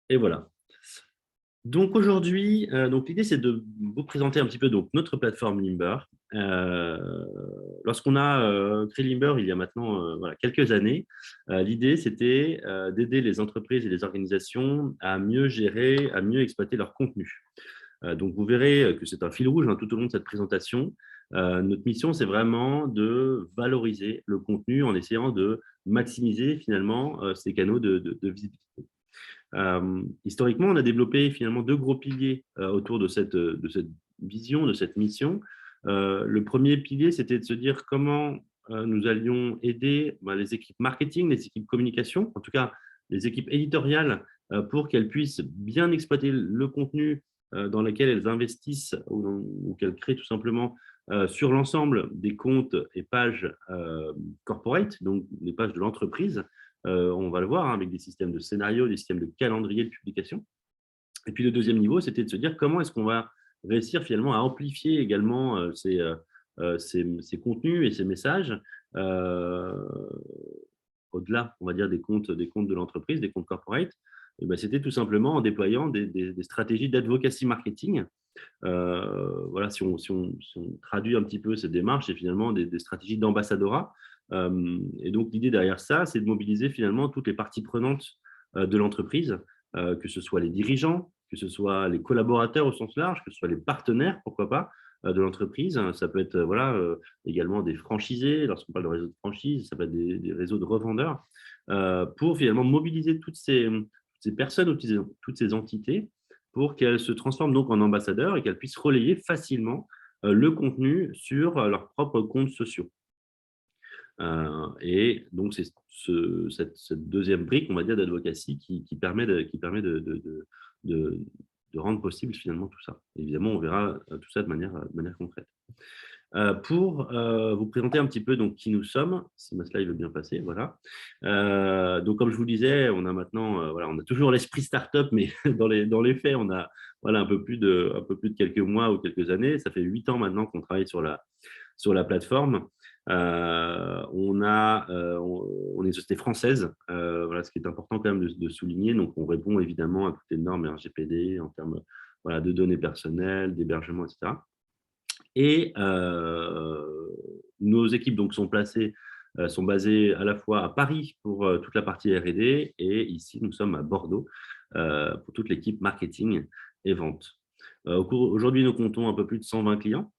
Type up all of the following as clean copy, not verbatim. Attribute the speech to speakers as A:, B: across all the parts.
A: Et voilà. Donc aujourd'hui, l'idée c'est de vous présenter un petit peu donc notre plateforme Limber. Lorsqu'on a créé Limber il y a maintenant voilà, quelques années, l'idée c'était d'aider les entreprises et les organisations à mieux gérer, à mieux exploiter leur contenu. Donc vous verrez que c'est un fil rouge, hein, tout au long de cette présentation. Notre mission c'est vraiment de valoriser le contenu en essayant de maximiser finalement ces canaux de visibilité. Historiquement, on a développé finalement deux gros piliers autour de cette vision, de cette mission. Le premier pilier, c'était de se dire comment nous allions aider les équipes marketing, les équipes communication, en tout cas les équipes éditoriales, pour qu'elles puissent bien exploiter le contenu dans lequel elles investissent ou qu'elles créent tout simplement sur l'ensemble des comptes et pages corporate, donc les pages de l'entreprise. On va le voir, hein, avec des systèmes de scénario, des systèmes de calendrier de publication. Et puis le deuxième niveau, c'était de se dire comment est-ce qu'on va réussir finalement à amplifier également ces contenus et ces messages euh, au-delà, on va dire, des comptes de l'entreprise, des comptes corporate. Et ben, c'était tout simplement en déployant des stratégies d'advocacy marketing. Voilà, si on traduit un petit peu cette démarche, c'est finalement des stratégies d'ambassadorat. Et donc, l'idée derrière ça, c'est de mobiliser finalement toutes les parties prenantes de l'entreprise, que ce soit les dirigeants, que ce soit les collaborateurs au sens large, que ce soit les partenaires, pourquoi pas, de l'entreprise. Ça peut être voilà, également des franchisés, lorsqu'on parle de réseau de franchise, ça peut être des réseaux de revendeurs, pour finalement mobiliser toutes ces personnes, toutes ces entités pour qu'elles se transforment donc en ambassadeurs et qu'elles puissent relayer facilement le contenu sur leurs propres comptes sociaux. Et donc, c'est cette deuxième brique, on va dire, d'advocacy qui permet, de, de rendre possible finalement tout ça. Évidemment, on verra tout ça de manière concrète. Pour vous présenter un petit peu donc, qui nous sommes, si ma slide veut bien passer, voilà. Donc, comme je vous disais, on a maintenant, voilà, on a toujours l'esprit startup, mais dans les faits, on a voilà, un peu plus de quelques mois ou quelques années. Ça fait 8 ans maintenant qu'on travaille sur la plateforme. On est une société française, voilà, ce qui est important quand même de souligner. Donc, on répond évidemment à toutes les normes RGPD en termes voilà, de données personnelles, d'hébergement, etc. Et nos équipes donc, sont basées à la fois à Paris pour toute la partie R&D et ici, nous sommes à Bordeaux pour toute l'équipe marketing et vente. Aujourd'hui, nous comptons un peu plus de 120 clients,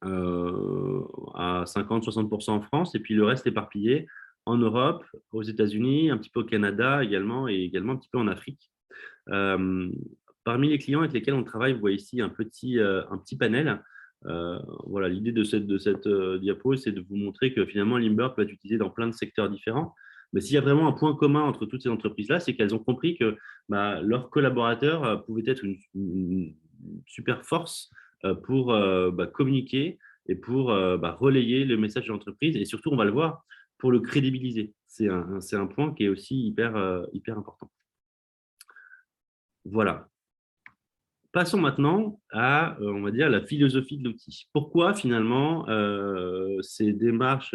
A: à 50-60% en France, et puis le reste éparpillé en Europe, aux États-Unis, un petit peu au Canada également, et également un petit peu en Afrique. Euh, Parmi les clients avec lesquels on travaille, vous voyez ici un petit panel. Voilà, l'idée de cette diapo, c'est de vous montrer que finalement, Limber peut être utilisé dans plein de secteurs différents. Mais s'il y a vraiment un point commun entre toutes ces entreprises-là, c'est qu'elles ont compris que leurs collaborateurs pouvaient être une super force pour communiquer et pour relayer le message de l'entreprise. Et surtout, on va le voir, pour le crédibiliser. C'est un point qui est aussi hyper important. Voilà. Passons maintenant à, on va dire, la philosophie de l'outil. Pourquoi finalement ces démarches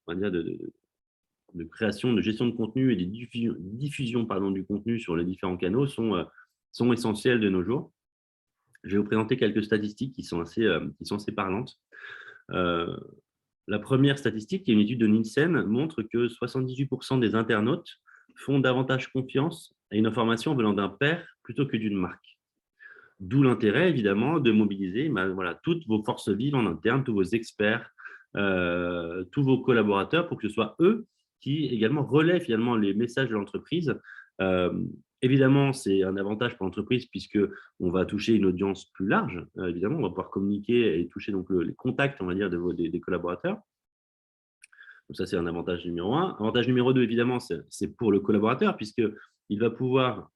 A: on va dire de création, de gestion de contenu et de diffusion pardon, du contenu sur les différents canaux sont essentielles de nos jours? Je vais vous présenter quelques statistiques qui sont assez parlantes. Euh, la première statistique, qui est une étude de Nielsen, montre que 78% des internautes font davantage confiance à une information venant d'un père plutôt que d'une marque. D'où l'intérêt, évidemment, de mobiliser voilà, toutes vos forces vives en interne, tous vos experts, tous vos collaborateurs, pour que ce soit eux qui également relaient finalement les messages de l'entreprise. Euh, Évidemment, c'est un avantage pour l'entreprise puisqu'on va toucher une audience plus large. Évidemment, on va pouvoir communiquer et toucher donc les contacts, on va dire, des collaborateurs. Donc ça, c'est un avantage numéro un. Avantage numéro deux, évidemment, c'est pour le collaborateur, puisqu'il va pouvoir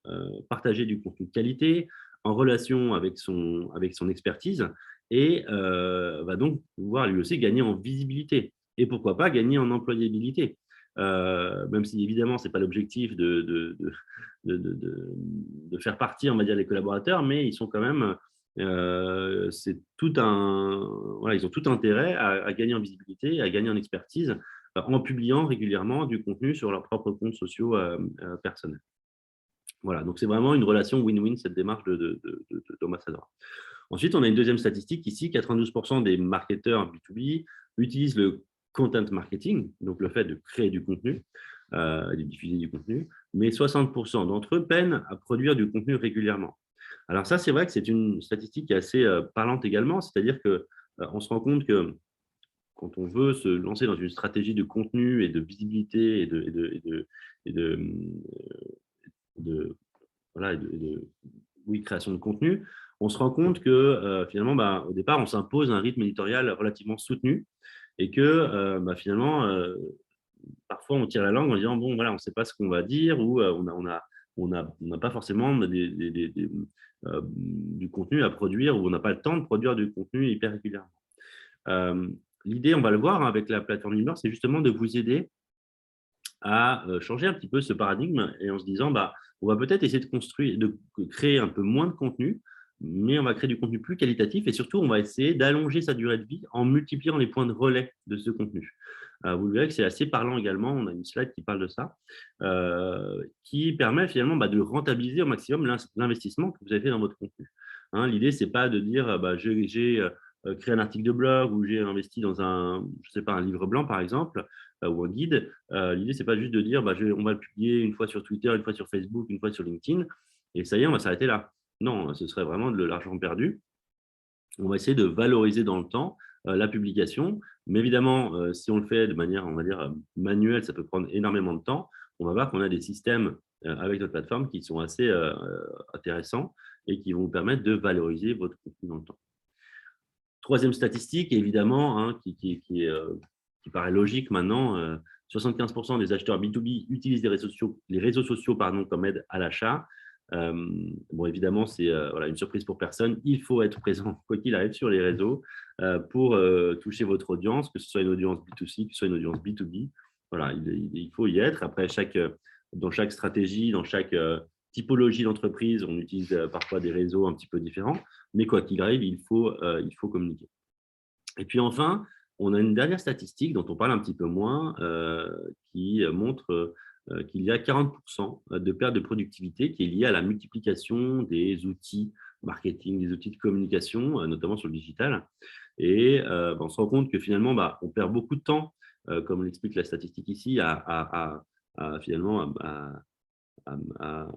A: partager du contenu de qualité en relation avec son expertise et va donc pouvoir lui aussi gagner en visibilité et pourquoi pas gagner en employabilité. Même si évidemment, ce n'est pas l'objectif de faire partie, on va dire, les collaborateurs, mais ils sont quand même c'est tout un, voilà, ils ont tout intérêt à gagner en visibilité, à gagner en expertise en publiant régulièrement du contenu sur leurs propres comptes sociaux personnels. Voilà, donc c'est vraiment une relation win-win, cette démarche d'ambassadeur. Ensuite, on a une deuxième statistique ici, 92% des marketeurs B2B utilisent le content marketing, donc le fait de créer du contenu, de diffuser du contenu, mais 60% d'entre eux peinent à produire du contenu régulièrement. Alors ça, c'est vrai que c'est une statistique qui est assez parlante également, c'est-à-dire qu'on se rend compte que quand on veut se lancer dans une stratégie de contenu et de visibilité et de création de contenu, on se rend compte que finalement, au départ, on s'impose un rythme éditorial relativement soutenu et que finalement, parfois, on tire la langue en disant, bon, voilà, on ne sait pas ce qu'on va dire ou on n'a pas forcément du contenu à produire ou on n'a pas le temps de produire du contenu hyper régulièrement. L'idée, on va le voir avec la plateforme Limber, c'est justement de vous aider à changer un petit peu ce paradigme et en se disant, on va peut-être essayer de créer un peu moins de contenu, mais on va créer du contenu plus qualitatif et surtout, on va essayer d'allonger sa durée de vie en multipliant les points de relais de ce contenu. Vous verrez que c'est assez parlant également, on a une slide qui parle de ça, qui permet finalement de rentabiliser au maximum l'investissement que vous avez fait dans votre contenu. Hein, l'idée, ce n'est pas de dire j'ai créé un article de blog ou j'ai investi dans un livre blanc, par exemple, ou un guide. L'idée, ce n'est pas juste de dire on va le publier une fois sur Twitter, une fois sur Facebook, une fois sur LinkedIn, et ça y est, on va s'arrêter là. Non, ce serait vraiment de l'argent perdu. On va essayer de valoriser dans le temps la publication, mais évidemment, si on le fait de manière, on va dire, manuelle, ça peut prendre énormément de temps. On va voir qu'on a des systèmes avec notre plateforme qui sont assez intéressants et qui vont vous permettre de valoriser votre contenu dans le temps. Troisième statistique, évidemment, hein, qui paraît logique maintenant, 75% des acheteurs B2B utilisent les réseaux sociaux comme aide à l'achat. Bon, évidemment, c'est une surprise pour personne. Il faut être présent, quoi qu'il arrive, sur les réseaux pour toucher votre audience, que ce soit une audience B2C, que ce soit une audience B2B. Voilà, il faut y être. Après, dans chaque stratégie, dans chaque typologie d'entreprise, on utilise parfois des réseaux un petit peu différents, mais quoi qu'il arrive, il faut communiquer. Et puis enfin, on a une dernière statistique dont on parle un petit peu moins, qui montre qu'il y a 40% de perte de productivité qui est liée à la multiplication des outils marketing, des outils de communication, notamment sur le digital. Et on se rend compte que finalement, on perd beaucoup de temps, comme l'explique la statistique ici, finalement à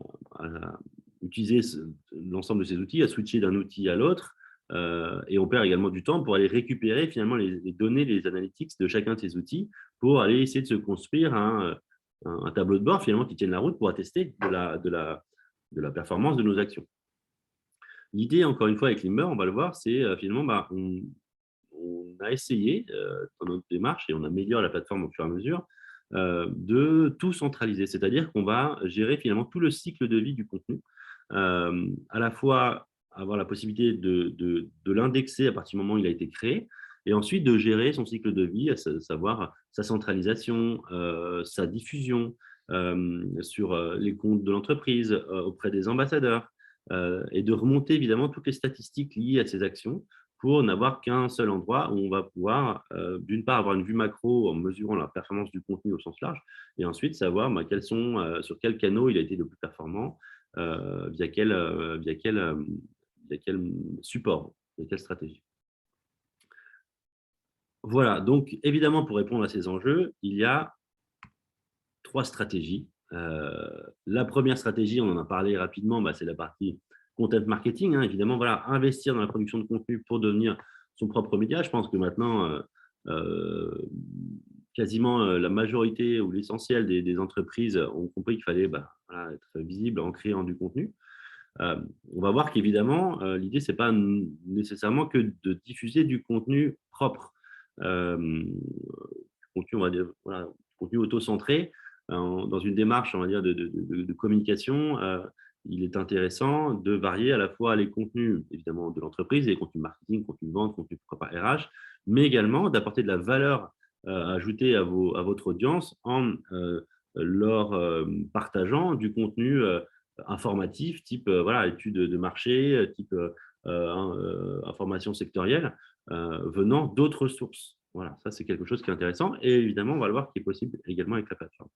A: utiliser l'ensemble de ces outils, à switcher d'un outil à l'autre. Et on perd également du temps pour aller récupérer finalement les données, les analytics de chacun de ces outils pour aller essayer de se construire un tableau de bord finalement qui tienne la route pour attester de la performance de nos actions. L'idée, encore une fois, avec Limber, on va le voir, c'est finalement, on a essayé dans notre démarche et on améliore la plateforme au fur et à mesure de tout centraliser, c'est-à-dire qu'on va gérer finalement tout le cycle de vie du contenu, à la fois avoir la possibilité de l'indexer à partir du moment où il a été créé, et ensuite de gérer son cycle de vie, à savoir sa centralisation, sa diffusion sur les comptes de l'entreprise, auprès des ambassadeurs, et de remonter évidemment toutes les statistiques liées à ces actions pour n'avoir qu'un seul endroit où on va pouvoir, d'une part, avoir une vue macro en mesurant la performance du contenu au sens large, et ensuite savoir sur quels canaux il a été le plus performant, via quel support, via quelle stratégie. Voilà, donc évidemment, pour répondre à ces enjeux, il y a 3 stratégies. La première stratégie, on en a parlé rapidement, c'est la partie content marketing. Hein, évidemment, investir dans la production de contenu pour devenir son propre média. Je pense que maintenant, quasiment la majorité ou l'essentiel des entreprises ont compris qu'il fallait être visible en créant du contenu. On va voir qu'évidemment, l'idée, ce n'est pas nécessairement que de diffuser du contenu propre, contenu, on va dire, contenu auto-centré. Dans une démarche, on va dire, de communication, il est intéressant de varier à la fois les contenus, évidemment, de l'entreprise, les contenus marketing, contenus vente, contenus, pourquoi pas, RH, mais également d'apporter de la valeur ajoutée à votre audience en leur partageant du contenu informatif, type études de marché, type information sectorielle, venant d'autres sources. Voilà, ça, c'est quelque chose qui est intéressant et évidemment, on va le voir, qui est possible également avec la plateforme.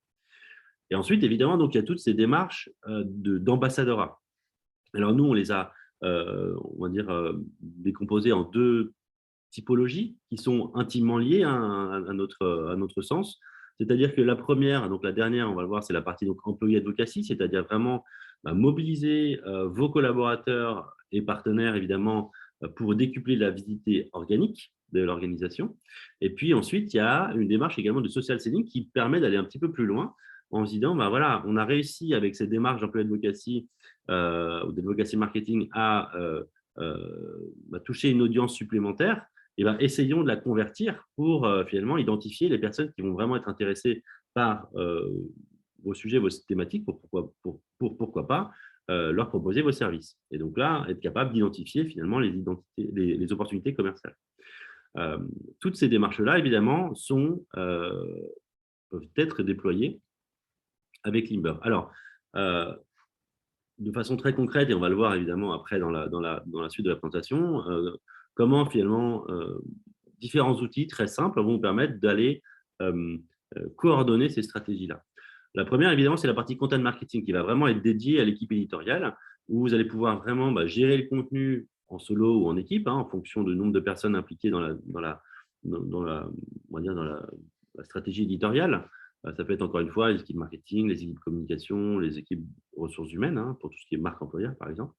A: Et ensuite, évidemment, donc, il y a toutes ces démarches d'ambassadeurat. Alors, nous, on les a, on va dire, décomposées en deux typologies qui sont intimement liées à notre sens. C'est-à-dire que la première, donc la dernière, on va le voir, c'est la partie donc employee advocacy, c'est-à-dire vraiment mobiliser vos collaborateurs et partenaires, évidemment, pour décupler la visibilité organique de l'organisation. Et puis ensuite, il y a une démarche également de social selling qui permet d'aller un petit peu plus loin en se disant, bah voilà, on a réussi avec cette démarche d'employee advocacy ou d'advocacy marketing à toucher une audience supplémentaire. Et ben, essayons de la convertir pour finalement identifier les personnes qui vont vraiment être intéressées par vos sujets, vos thématiques, pourquoi pas leur proposer vos services. Et donc là, être capable d'identifier finalement les opportunités commerciales. Euh, Toutes ces démarches-là, évidemment, peuvent être déployées avec Limber. Alors, de façon très concrète, et on va le voir évidemment après dans la suite de la présentation, comment finalement différents outils très simples vont vous permettre d'aller euh, coordonner ces stratégies-là. La première, évidemment, c'est la partie content marketing qui va vraiment être dédiée à l'équipe éditoriale, où vous allez pouvoir vraiment gérer le contenu en solo ou en équipe, en fonction du nombre de personnes impliquées on va dire la stratégie éditoriale. Ça peut être encore une fois les équipes marketing, les équipes communication, les équipes ressources humaines, pour tout ce qui est marque employeur, par exemple.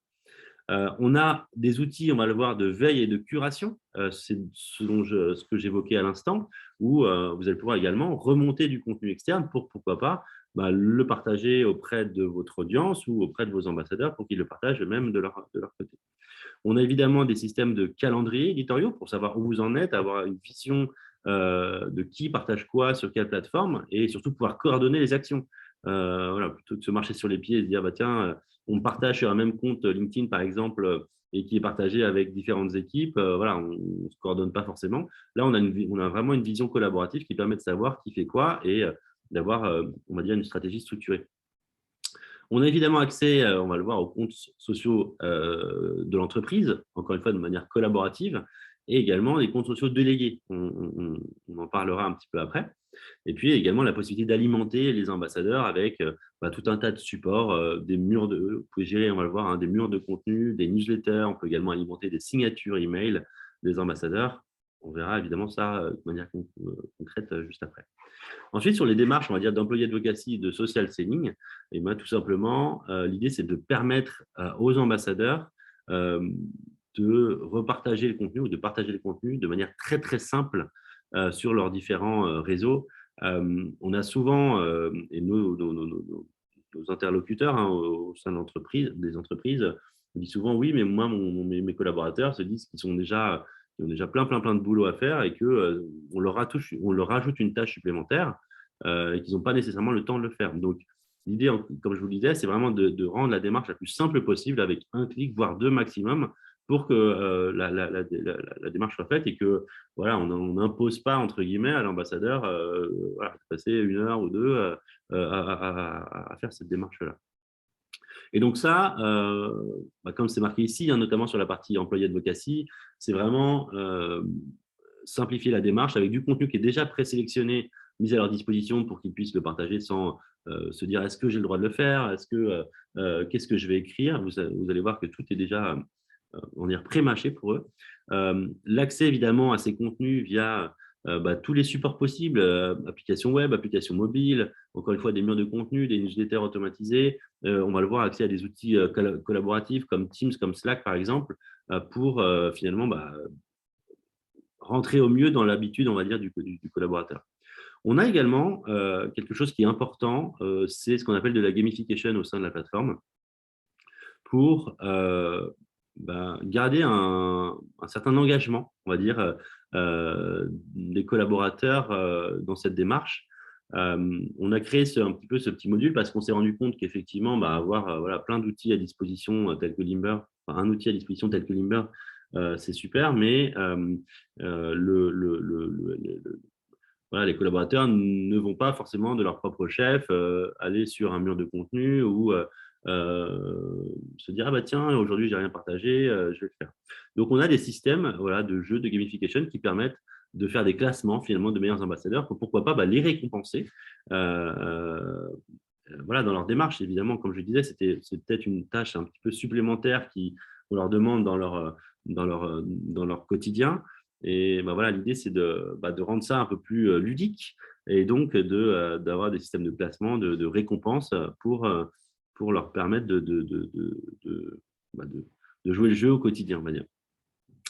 A: On a des outils, on va le voir, de veille et de curation. C'est ce que j'évoquais à l'instant, où vous allez pouvoir également remonter du contenu externe pour, pourquoi pas, le partager auprès de votre audience ou auprès de vos ambassadeurs pour qu'ils le partagent eux-mêmes de leur côté. On a évidemment des systèmes de calendrier éditoriaux pour savoir où vous en êtes, avoir une vision de qui partage quoi sur quelle plateforme et surtout pouvoir coordonner les actions. Voilà, plutôt que de se marcher sur les pieds et se dire bah, tiens, on partage sur un même compte LinkedIn par exemple et qui est partagé avec différentes équipes, voilà, on ne se coordonne pas forcément. Là, on a vraiment une vision collaborative qui permet de savoir qui fait quoi et d'avoir, on va dire, une stratégie structurée. On a évidemment accès, on va le voir, aux comptes sociaux de l'entreprise, encore une fois de manière collaborative, et également les comptes sociaux délégués. On en parlera un petit peu après. Et puis également la possibilité d'alimenter les ambassadeurs avec tout un tas de supports, des murs vous pouvez gérer, on va le voir, des murs de contenu, des newsletters. On peut également alimenter des signatures email des ambassadeurs. On verra évidemment ça de manière concrète juste après. Ensuite, sur les démarches, on va dire, d'employé advocacy et de social selling, et ben, tout simplement, l'idée, c'est de permettre aux ambassadeurs de repartager le contenu ou de partager le contenu de manière très, très simple sur leurs différents réseaux. On a souvent, et nos interlocuteurs au sein des entreprises, on dit souvent, oui, mais moi, mes collaborateurs se disent qu'ils sont déjà ils ont déjà plein de boulot à faire et qu'on on leur rajoute une tâche supplémentaire et qu'ils n'ont pas nécessairement le temps de le faire. Donc, l'idée, comme je vous le disais, c'est vraiment rendre la démarche la plus simple possible avec un clic, voire deux maximum, pour que la démarche soit faite et que voilà, on n'impose pas, entre guillemets, à l'ambassadeur voilà, de passer une heure ou deux à faire cette démarche-là. Et donc ça, comme c'est marqué ici, notamment sur la partie employé advocacy, c'est vraiment simplifier la démarche avec du contenu qui est déjà présélectionné, mis à leur disposition pour qu'ils puissent le partager sans se dire est-ce que j'ai le droit de le faire, qu'est-ce que je vais écrire. Vous allez voir que tout est déjà on dire pré-mâché pour eux. L'accès évidemment à ces contenus via tous les supports possibles, applications web, applications mobiles, encore une fois des murs de contenu, des newsletters automatisés. On va le voir, accès à des outils collaboratifs comme Teams, comme Slack par exemple, pour finalement rentrer au mieux dans l'habitude, on va dire, du collaborateur. On a également quelque chose qui est important, c'est ce qu'on appelle de la gamification au sein de la plateforme pour garder un certain engagement, on va dire, des collaborateurs dans cette démarche. On a créé un petit peu ce petit module parce qu'on s'est rendu compte qu'effectivement, avoir voilà, plein d'outils à disposition tels que Limber, enfin, un outil à disposition tel que Limber, c'est super, mais voilà, les collaborateurs ne vont pas forcément de leur propre chef aller sur un mur de contenu ou se dire ah bah tiens aujourd'hui j'ai rien partagé, je vais le faire. Donc on a des systèmes voilà de jeux de gamification qui permettent de faire des classements finalement de meilleurs ambassadeurs pour pourquoi pas les récompenser voilà, dans leur démarche. Évidemment, comme je disais, c'est peut-être une tâche un petit peu supplémentaire qu'on leur demande dans leur quotidien. Et voilà, l'idée, c'est de rendre ça un peu plus ludique et donc d'avoir des systèmes de classement, de récompenses pour leur permettre de jouer le jeu au quotidien, on va dire.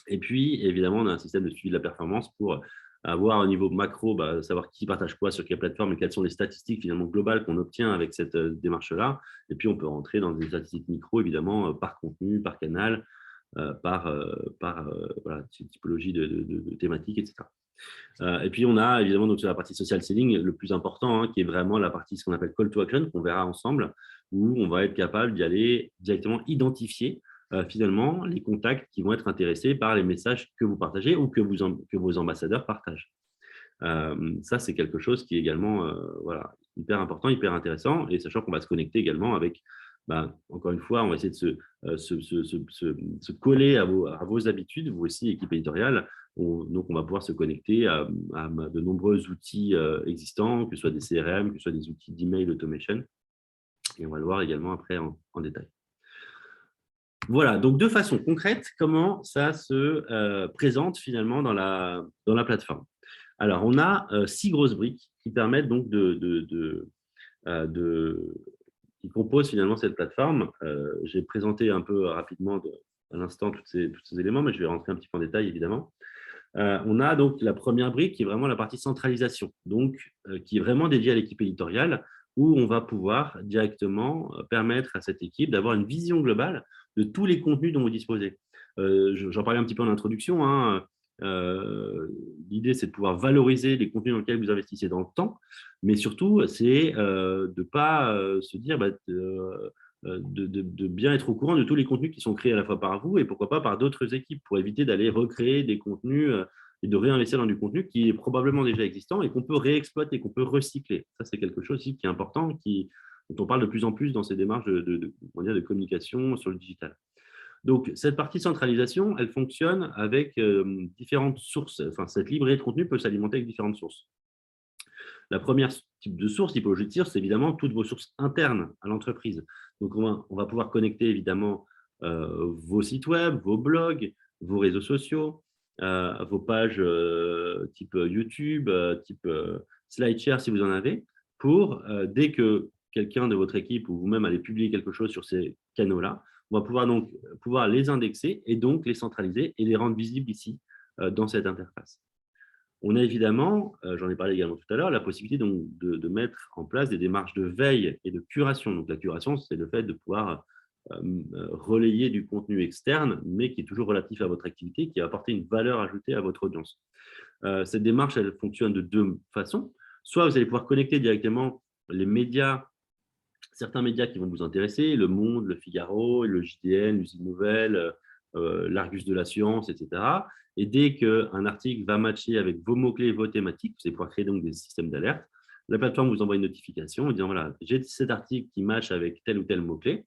A: Et puis, évidemment, on a un système de suivi de la performance pour avoir au niveau macro, savoir qui partage quoi sur quelle plateforme et quelles sont les statistiques finalement globales qu'on obtient avec cette démarche-là. Et puis, on peut rentrer dans des statistiques micro, évidemment, par contenu, par canal, par voilà, typologie de thématiques, etc. Et puis, on a évidemment donc, sur la partie social selling, le plus important, qui est vraiment la partie, ce qu'on appelle call to action, qu'on verra ensemble, où on va être capable d'y aller directement identifier finalement les contacts qui vont être intéressés par les messages que vous partagez ou que vos ambassadeurs partagent. Ça, c'est quelque chose qui est également voilà, hyper important, hyper intéressant, et sachant qu'on va se connecter également avec, encore une fois, on va essayer de se coller à vos habitudes, vous aussi, équipe éditoriale. Donc, on va pouvoir se connecter à de nombreux outils existants, que ce soit des CRM, que ce soit des outils d'email automation, et on va le voir également après en détail. Voilà, donc de façon concrète, comment ça se présente finalement dans la plateforme. Alors, on a 6 grosses briques qui permettent donc qui composent finalement cette plateforme. J'ai présenté un peu rapidement à l'instant tous ces éléments, mais je vais rentrer un petit peu en détail évidemment. On a donc la première brique qui est vraiment la partie centralisation, donc qui est vraiment dédiée à l'équipe éditoriale, où on va pouvoir directement permettre à cette équipe d'avoir une vision globale de tous les contenus dont vous disposez. J'en parlais un petit peu en introduction. L'idée, c'est de pouvoir valoriser les contenus dans lesquels vous investissez dans le temps, mais surtout, c'est de ne pas se dire de bien être au courant de tous les contenus qui sont créés à la fois par vous et pourquoi pas par d'autres équipes pour éviter d'aller recréer des contenus et de réinvestir dans du contenu qui est probablement déjà existant et qu'on peut réexploiter, qu'on peut recycler. Ça, c'est quelque chose aussi qui est important, dont on parle de plus en plus dans ces démarches de communication sur le digital. Donc, cette partie centralisation, elle fonctionne avec différentes sources. Enfin, cette librairie de contenu peut s'alimenter avec différentes sources. La première type de source, typologie de source, c'est évidemment toutes vos sources internes à l'entreprise. Donc, on va pouvoir connecter évidemment vos sites web, vos blogs, vos réseaux sociaux, vos pages type YouTube, type SlideShare si vous en avez, pour dès que quelqu'un de votre équipe ou vous-même allez publier quelque chose sur ces canaux-là, on va pouvoir les indexer et donc les centraliser et les rendre visibles ici dans cette interface. On a évidemment, j'en ai parlé également tout à l'heure, la possibilité donc de mettre en place des démarches de veille et de curation. Donc la curation, c'est le fait de pouvoir relayer du contenu externe, mais qui est toujours relatif à votre activité, qui va apporter une valeur ajoutée à votre audience. Cette démarche, elle fonctionne de 2 façons. Soit vous allez pouvoir connecter directement les médias, certains médias qui vont vous intéresser, Le Monde, Le Figaro, le JDN, l'Usine Nouvelle, l'Argus de la Science, etc. Et dès qu'un article va matcher avec vos mots-clés et vos thématiques, vous allez pouvoir créer donc des systèmes d'alerte. La plateforme vous envoie une notification en disant, voilà, j'ai cet article qui matche avec tel ou tel mot-clé.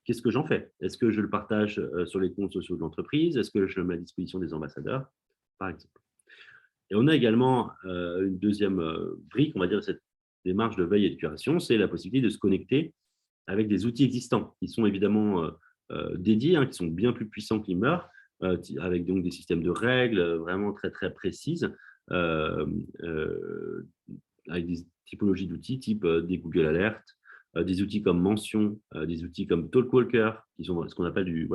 A: Qu'est-ce que j'en fais? Est-ce que je le partage sur les comptes sociaux de l'entreprise? Est-ce que je le mets à disposition des ambassadeurs, par exemple? Et on a également une deuxième brique, on va dire, de cette démarche de veille et de curation, c'est la possibilité de se connecter avec des outils existants qui sont évidemment dédiés, qui sont bien plus puissants que Limber, avec donc des systèmes de règles vraiment très, très précises, avec des typologies d'outils type des Google Alerts, des outils comme Mention, des outils comme Talkwalker, qui sont ce qu'on appelle du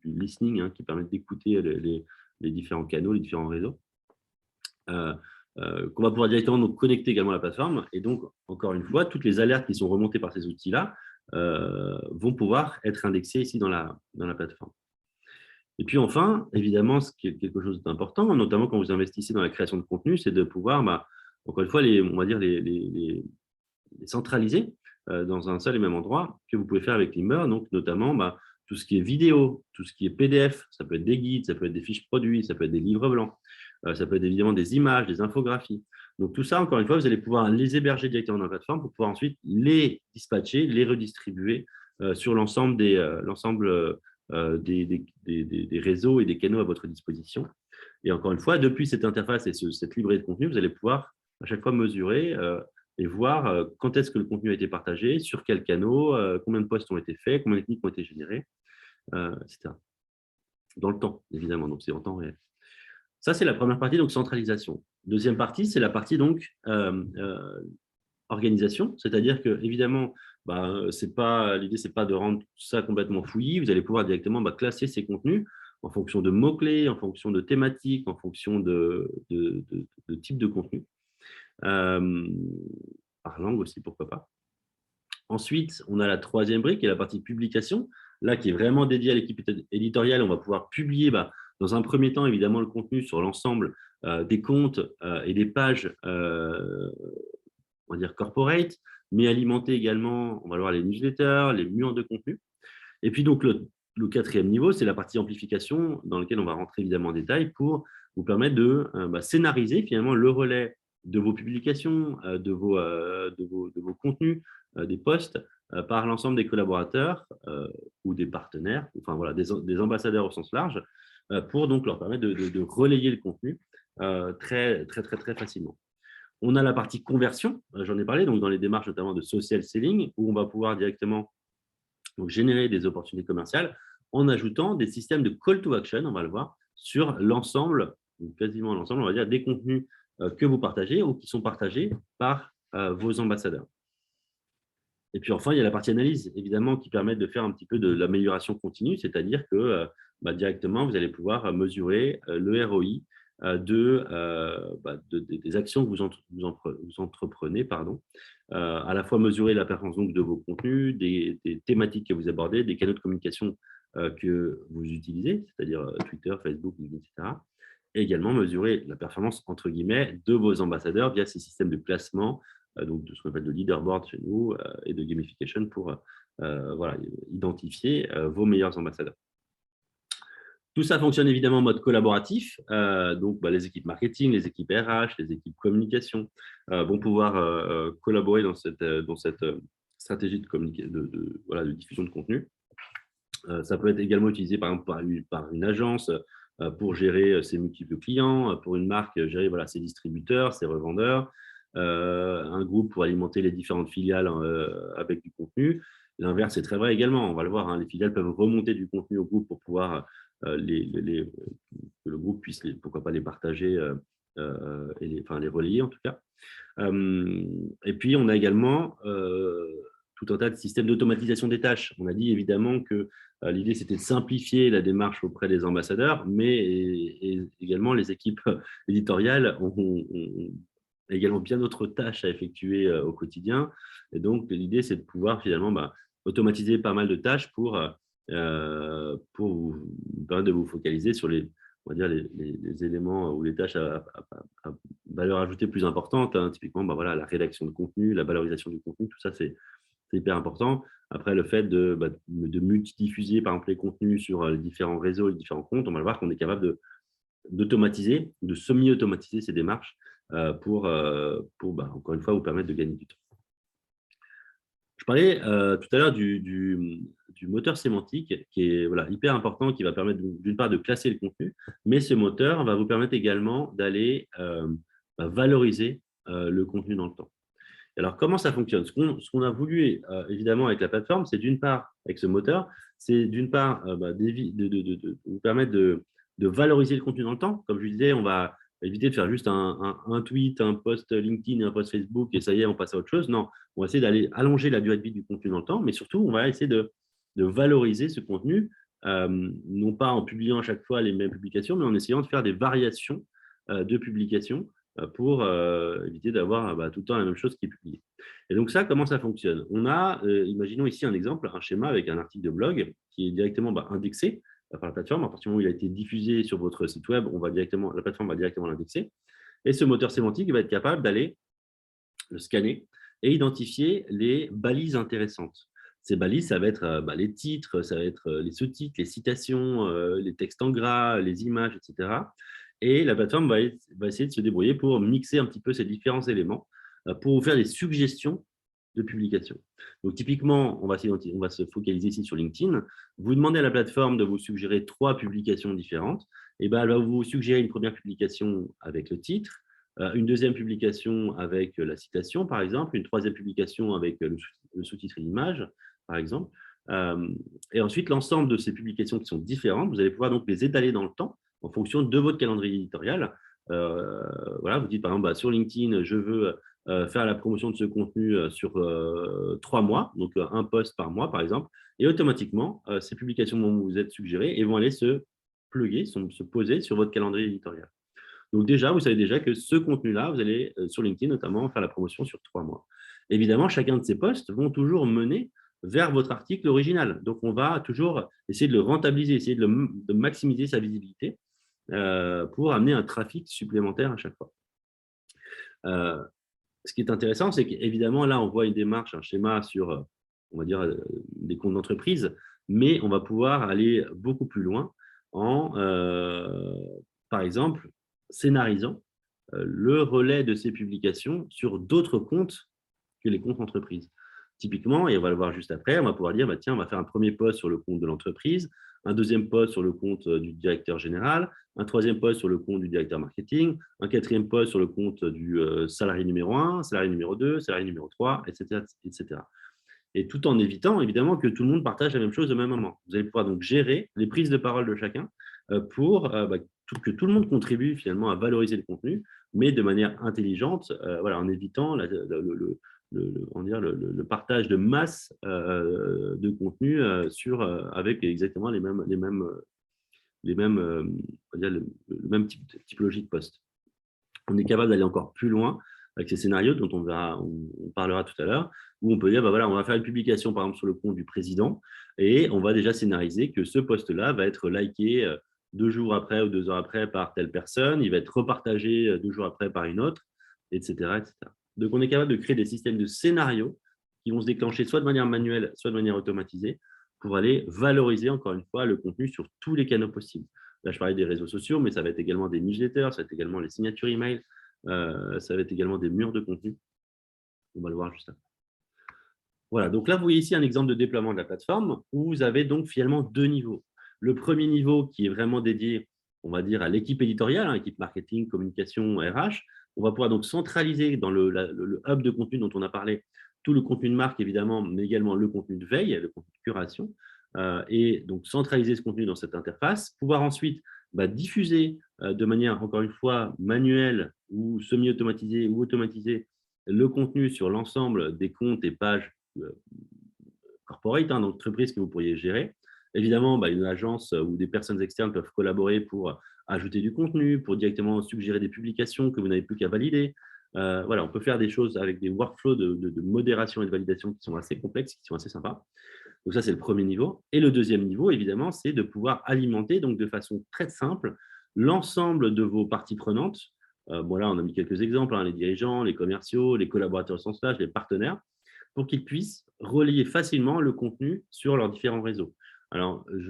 A: listening, qui permettent d'écouter les différents canaux, les différents réseaux. Qu'on va pouvoir directement donc connecter également à la plateforme. Et donc, encore une fois, toutes les alertes qui sont remontées par ces outils-là vont pouvoir être indexées ici dans la plateforme. Et puis enfin, évidemment, ce qui est quelque chose d'important, notamment quand vous investissez dans la création de contenu, c'est de pouvoir, encore une fois, on va dire les centraliser dans un seul et même endroit que vous pouvez faire avec Limber, donc notamment tout ce qui est vidéo, tout ce qui est PDF, ça peut être des guides, ça peut être des fiches produits, ça peut être des livres blancs, ça peut être évidemment des images, des infographies. Donc tout ça, encore une fois, vous allez pouvoir les héberger directement dans la plateforme pour pouvoir ensuite les dispatcher, les redistribuer sur l'ensemble des réseaux et des canaux à votre disposition. Et encore une fois, depuis cette interface et cette librairie de contenu, vous allez pouvoir à chaque fois mesurer et voir quand est-ce que le contenu a été partagé, sur quels canaux, combien de posts ont été faits, combien de clics ont été générés, etc. Dans le temps, évidemment, donc c'est en temps réel. Ça, c'est la première partie, donc centralisation. Deuxième partie, c'est la partie donc organisation, c'est-à-dire que évidemment, l'idée, c'est pas de rendre ça complètement fouillis. Vous allez pouvoir directement classer ces contenus en fonction de mots-clés, en fonction de thématiques, en fonction de type de contenu. Par langue aussi, pourquoi pas. Ensuite, on a la troisième brique, qui est la partie publication, là qui est vraiment dédiée à l'équipe éditoriale. On va pouvoir publier, dans un premier temps, évidemment, le contenu sur l'ensemble des comptes et des pages, on va dire corporate, mais alimenter également, on va voir les newsletters, les murs de contenu. Et puis donc, le quatrième niveau, c'est la partie amplification, dans laquelle on va rentrer évidemment en détail pour vous permettre de scénariser finalement le relais de vos publications, de vos contenus, des posts, par l'ensemble des collaborateurs ou des partenaires, enfin voilà, des ambassadeurs au sens large, pour donc leur permettre de relayer le contenu très, très, très, très facilement. On a la partie conversion, j'en ai parlé, donc dans les démarches notamment de social selling, où on va pouvoir directement donc générer des opportunités commerciales en ajoutant des systèmes de call to action, on va le voir, sur l'ensemble, ou quasiment l'ensemble, on va dire, des contenus que vous partagez ou qui sont partagés par vos ambassadeurs. Et puis enfin, il y a la partie analyse, évidemment, qui permet de faire un petit peu de l'amélioration continue, c'est-à-dire que directement, vous allez pouvoir mesurer le ROI des actions que vous entreprenez, à la fois mesurer la performance donc, de vos contenus, des thématiques que vous abordez, des canaux de communication que vous utilisez, c'est-à-dire Twitter, Facebook, LinkedIn, etc. Et également mesurer la performance, entre guillemets, de vos ambassadeurs via ces systèmes de classement, donc de ce qu'on appelle de leaderboard chez nous, et de gamification pour identifier vos meilleurs ambassadeurs. Tout ça fonctionne évidemment en mode collaboratif. Donc, les équipes marketing, les équipes RH, les équipes communication vont pouvoir collaborer dans cette stratégie de diffusion de contenu. Ça peut être également utilisé par exemple par une agence pour gérer ses multiples clients, pour une marque gérer ses distributeurs, ses revendeurs, un groupe pour alimenter les différentes filiales avec du contenu. L'inverse est très vrai également, on va le voir, hein, les filiales peuvent remonter du contenu au groupe pour pouvoir que le groupe puisse, pourquoi pas, les partager et les relayer en tout cas. Et puis, on a également tout un tas de systèmes d'automatisation des tâches. On a dit évidemment que l'idée, c'était de simplifier la démarche auprès des ambassadeurs, mais également les équipes éditoriales ont également bien d'autres tâches à effectuer au quotidien. Et donc, l'idée, c'est de pouvoir finalement automatiser pas mal de tâches pour vous permettre de vous focaliser sur on va dire les éléments ou les tâches à valeur ajoutée plus importante, hein. Typiquement, la rédaction de contenu, la valorisation du contenu, tout ça, c'est hyper important. Après, le fait de multidiffuser, par exemple, les contenus sur les différents réseaux, les différents comptes, on va le voir qu'on est capable d'automatiser, de semi-automatiser ces démarches pour encore une fois, vous permettre de gagner du temps. Je parlais tout à l'heure du moteur sémantique qui est hyper important, qui va permettre d'une part de classer le contenu, mais ce moteur va vous permettre également d'aller valoriser le contenu dans le temps. Alors, comment ça fonctionne? Ce qu'on a voulu, évidemment, avec la plateforme, c'est d'une part, avec ce moteur, c'est d'une part de vous permettre de valoriser le contenu dans le temps. Comme je vous disais, on va éviter de faire juste un tweet, un post LinkedIn et un post Facebook et ça y est, on passe à autre chose. Non, on va essayer d'aller allonger la durée de vie du contenu dans le temps, mais surtout, on va essayer de valoriser ce contenu, non pas en publiant à chaque fois les mêmes publications, mais en essayant de faire des variations de publications pour éviter d'avoir tout le temps la même chose qui est publiée. Et donc ça, comment ça fonctionne? On a, imaginons ici un exemple, un schéma avec un article de blog qui est directement indexé par la plateforme. À partir du moment où il a été diffusé sur votre site web, la plateforme va directement l'indexer. Et ce moteur sémantique va être capable d'aller le scanner et identifier les balises intéressantes. Ces balises, ça va être les titres, ça va être les sous-titres, les citations, les textes en gras, les images, etc. Et la plateforme va essayer de se débrouiller pour mixer un petit peu ces différents éléments pour vous faire des suggestions de publication. Donc, typiquement, on va se focaliser ici sur LinkedIn. Vous demandez à la plateforme de vous suggérer 3 publications différentes et ben, elle va vous suggérer une première publication avec le titre, une deuxième publication avec la citation, par exemple, une troisième publication avec le sous-titre et l'image, par exemple. Euh, et ensuite, l'ensemble de ces publications qui sont différentes, vous allez pouvoir donc les étaler dans le temps en fonction de votre calendrier éditorial. Voilà, vous dites par exemple, bah, sur LinkedIn, je veux faire la promotion de ce contenu sur 3 mois, donc un post par mois, par exemple, et automatiquement, ces publications vont vous être suggérées et vont aller se plugger, se poser sur votre calendrier éditorial. Donc déjà, vous savez déjà que ce contenu-là, vous allez, sur LinkedIn notamment, faire la promotion sur 3 mois. Évidemment, chacun de ces posts vont toujours mener vers votre article original. Donc, on va toujours essayer de le rentabiliser, essayer de maximiser sa visibilité pour amener un trafic supplémentaire à chaque fois. Ce qui est intéressant, c'est qu'évidemment, là, on voit une démarche, un schéma sur, on va dire, des comptes d'entreprise, mais on va pouvoir aller beaucoup plus loin en, par exemple, scénarisant le relais de ces publications sur d'autres comptes que les comptes entreprises. Typiquement, et on va le voir juste après, on va pouvoir dire, bah, tiens, on va faire un premier post sur le compte de l'entreprise, un deuxième post sur le compte du directeur général, un troisième post sur le compte du directeur marketing, un quatrième post sur le compte du salarié numéro 1, salarié numéro 2, salarié numéro 3, etc., etc. Et tout en évitant, évidemment, que tout le monde partage la même chose au même moment. Vous allez pouvoir donc gérer les prises de parole de chacun pour que tout le monde contribue finalement à valoriser le contenu, mais de manière intelligente, voilà, en évitant le partage de masse de contenu avec exactement le même typologie de poste. On est capable d'aller encore plus loin avec ces scénarios dont on parlera tout à l'heure, où on peut dire, bah voilà, on va faire une publication par exemple sur le compte du président et on va déjà scénariser que ce post-là va être liké 2 jours après ou 2 heures après par telle personne, il va être repartagé 2 jours après par une autre, etc., etc. Donc on est capable de créer des systèmes de scénarios qui vont se déclencher soit de manière manuelle, soit de manière automatisée, pour aller valoriser encore une fois le contenu sur tous les canaux possibles. Là, je parlais des réseaux sociaux, mais ça va être également des newsletters, ça va être également les signatures email, ça va être également des murs de contenu. On va le voir juste après. Voilà, donc là, vous voyez ici un exemple de déploiement de la plateforme où vous avez donc finalement 2 niveaux. Le premier niveau qui est vraiment dédié, on va dire, à l'équipe éditoriale, équipe marketing, communication, RH. On va pouvoir donc centraliser dans le hub de contenu dont on a parlé tout le contenu de marque, évidemment, mais également le contenu de veille, le contenu de curation. Et donc centraliser ce contenu dans cette interface, pouvoir ensuite diffuser de manière, encore une fois, manuelle ou semi-automatisée ou automatisée le contenu sur l'ensemble des comptes et pages corporate, d'entreprise que vous pourriez gérer. Évidemment, une agence ou des personnes externes peuvent collaborer pour ajouter du contenu, pour directement suggérer des publications que vous n'avez plus qu'à valider. Voilà, on peut faire des choses avec des workflows de modération et de validation qui sont assez complexes, qui sont assez sympas. Donc ça, c'est le premier niveau. Et le deuxième niveau, évidemment, c'est de pouvoir alimenter donc de façon très simple l'ensemble de vos parties prenantes. Bon, là, on a mis quelques exemples, les dirigeants, les commerciaux, les collaborateurs au sens large, les partenaires, pour qu'ils puissent relier facilement le contenu sur leurs différents réseaux. Alors, je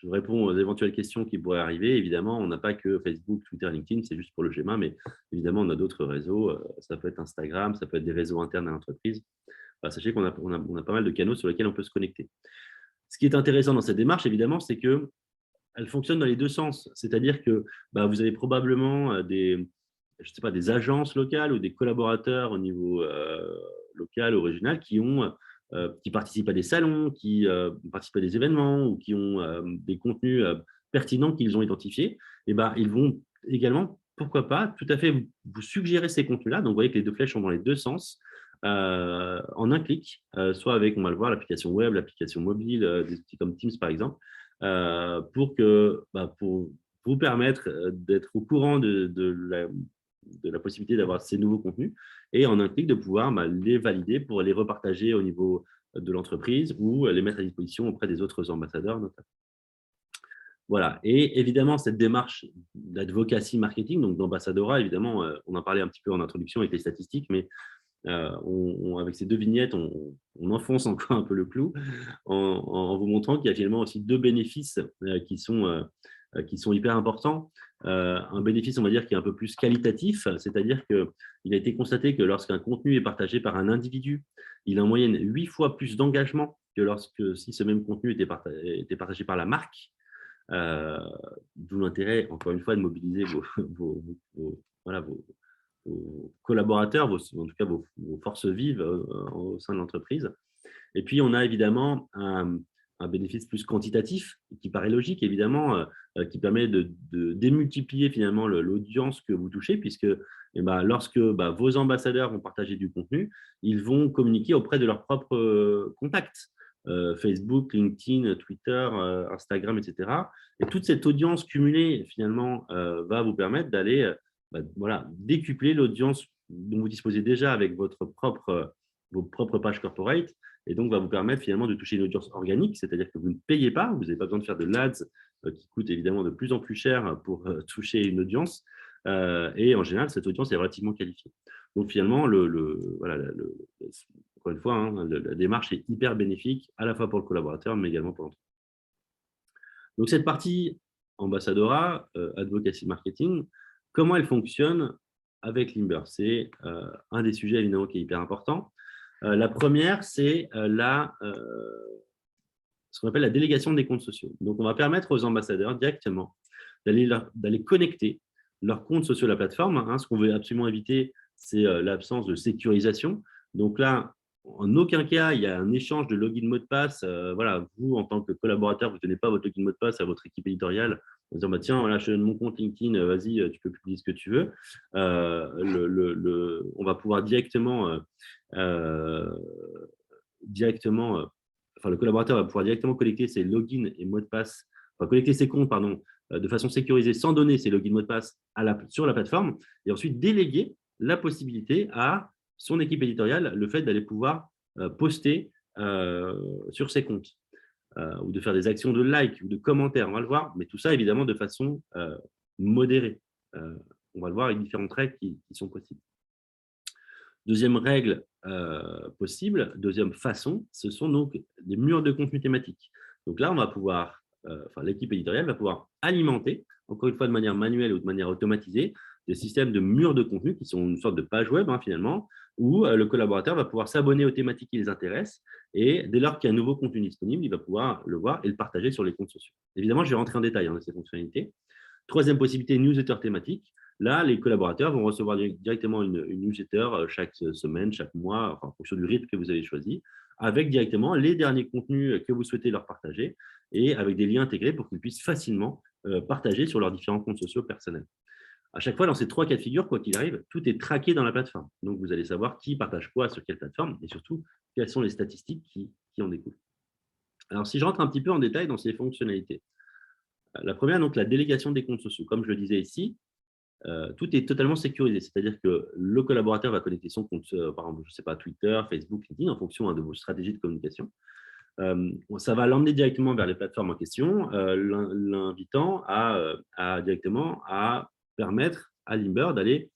A: réponds aux éventuelles questions qui pourraient arriver. Évidemment, on n'a pas que Facebook, Twitter, LinkedIn, c'est juste pour le schéma, mais évidemment, on a d'autres réseaux. Ça peut être Instagram, ça peut être des réseaux internes à l'entreprise. Sachez qu'on a pas mal de canaux sur lesquels on peut se connecter. Ce qui est intéressant dans cette démarche, évidemment, c'est qu'elle fonctionne dans les deux sens. C'est-à-dire que vous avez probablement des agences locales ou des collaborateurs au niveau local ou régional qui participent à des salons, qui participent à des événements ou qui ont des contenus pertinents qu'ils ont identifiés. Et ils vont également, pourquoi pas, tout à fait vous suggérer ces contenus-là. Donc, vous voyez que les deux flèches sont dans les deux sens. En un clic, soit avec, on va le voir, l'application web, l'application mobile, des outils comme Teams par exemple, pour vous permettre d'être au courant de la possibilité d'avoir ces nouveaux contenus et en un clic de pouvoir les valider pour les repartager au niveau de l'entreprise ou les mettre à disposition auprès des autres ambassadeurs notamment. Voilà. Et évidemment, cette démarche d'advocacy marketing, donc d'ambassadora, évidemment, on en parlait un petit peu en introduction avec les statistiques, mais avec ces deux vignettes, on enfonce encore un peu le clou en vous montrant qu'il y a finalement aussi 2 bénéfices qui sont hyper importants. Un bénéfice, on va dire, qui est un peu plus qualitatif, c'est-à-dire qu'il a été constaté que lorsqu'un contenu est partagé par un individu, il a en moyenne 8 fois plus d'engagement que si ce même contenu était partagé par la marque, d'où l'intérêt, encore une fois, de mobiliser vos collaborateurs, en tout cas vos forces vives au sein de l'entreprise. Et puis, on a évidemment un bénéfice plus quantitatif, qui paraît logique, évidemment, qui permet de démultiplier finalement l'audience que vous touchez, puisque lorsque vos ambassadeurs vont partager du contenu, ils vont communiquer auprès de leurs propres contacts, Facebook, LinkedIn, Twitter, Instagram, etc. Et toute cette audience cumulée, finalement, va vous permettre d'aller décupler l'audience dont vous disposez déjà avec vos propres pages corporate, et donc va vous permettre finalement de toucher une audience organique, c'est-à-dire que vous ne payez pas, vous n'avez pas besoin de faire de l'ADS qui coûte évidemment de plus en plus cher pour toucher une audience, et en général, cette audience est relativement qualifiée. Donc finalement, encore une fois, hein, la démarche est hyper bénéfique, à la fois pour le collaborateur, mais également pour l'entreprise. Donc cette partie ambassadora, advocacy marketing, comment elle fonctionne avec Limber? C'est un des sujets évidemment qui est hyper important. La première, c'est ce qu'on appelle la délégation des comptes sociaux. Donc, on va permettre aux ambassadeurs directement d'aller connecter leurs comptes sociaux à la plateforme. Hein. Ce qu'on veut absolument éviter, c'est l'absence de sécurisation. Donc là, en aucun cas, il y a un échange de login mot de passe. Voilà, vous, en tant que collaborateur, vous ne donnez pas votre login mot de passe à votre équipe éditoriale en disant tiens, voilà, je te donne mon compte LinkedIn, vas-y, tu peux publier ce que tu veux. On va pouvoir directement, le collaborateur va pouvoir directement collecter ses logins et mots de passe, collecter ses comptes, pardon, de façon sécurisée sans donner ses logins mots de passe sur la plateforme, et ensuite déléguer la possibilité à son équipe éditoriale le fait d'aller pouvoir poster sur ses comptes ou de faire des actions de like ou de commentaires, on va le voir, mais tout ça évidemment de façon modérée. On va le voir avec différentes règles qui sont possibles. Deuxième règle possible, deuxième façon, ce sont donc des murs de contenu thématique. Donc là, on va pouvoir, l'équipe éditoriale va pouvoir alimenter, encore une fois de manière manuelle ou de manière automatisée, des systèmes de murs de contenu qui sont une sorte de page web finalement, où le collaborateur va pouvoir s'abonner aux thématiques qui les intéressent, et dès lors qu'il y a un nouveau contenu disponible, il va pouvoir le voir et le partager sur les comptes sociaux. Évidemment, je vais rentrer en détail dans ces fonctionnalités. Troisième possibilité, newsletter thématique. Là, les collaborateurs vont recevoir directement une newsletter chaque semaine, chaque mois, en fonction du rythme que vous avez choisi, avec directement les derniers contenus que vous souhaitez leur partager et avec des liens intégrés pour qu'ils puissent facilement partager sur leurs différents comptes sociaux personnels. À chaque fois, dans ces trois cas de figure, quoi qu'il arrive, tout est traqué dans la plateforme. Donc, vous allez savoir qui partage quoi sur quelle plateforme et surtout, quelles sont les statistiques qui en découlent. Alors, si je rentre un petit peu en détail dans ces fonctionnalités. La première, donc, la délégation des comptes sociaux. Comme je le disais ici, tout est totalement sécurisé. C'est-à-dire que le collaborateur va connecter son compte, par exemple, je ne sais pas, Twitter, Facebook, LinkedIn, en fonction de vos stratégies de communication. Ça va l'emmener directement vers les plateformes en question, l'invitant directement à permettre à Limber d'aller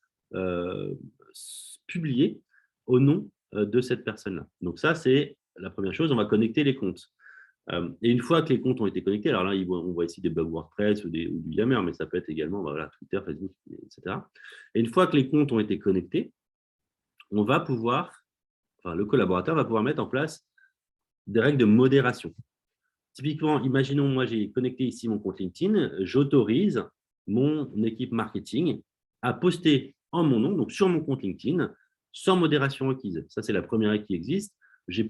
A: publier au nom de cette personne-là. Donc ça, c'est la première chose, on va connecter les comptes. Et une fois que les comptes ont été connectés, alors là, on voit ici des blogs WordPress ou du Yammer, mais ça peut être également Twitter, Facebook, etc. Et une fois que les comptes ont été connectés, le collaborateur va pouvoir mettre en place des règles de modération. Typiquement, imaginons, moi, j'ai connecté ici mon compte LinkedIn, j'autorise mon équipe marketing à poster en mon nom, donc sur mon compte LinkedIn, sans modération requise. Ça, c'est la première règle qui existe. Je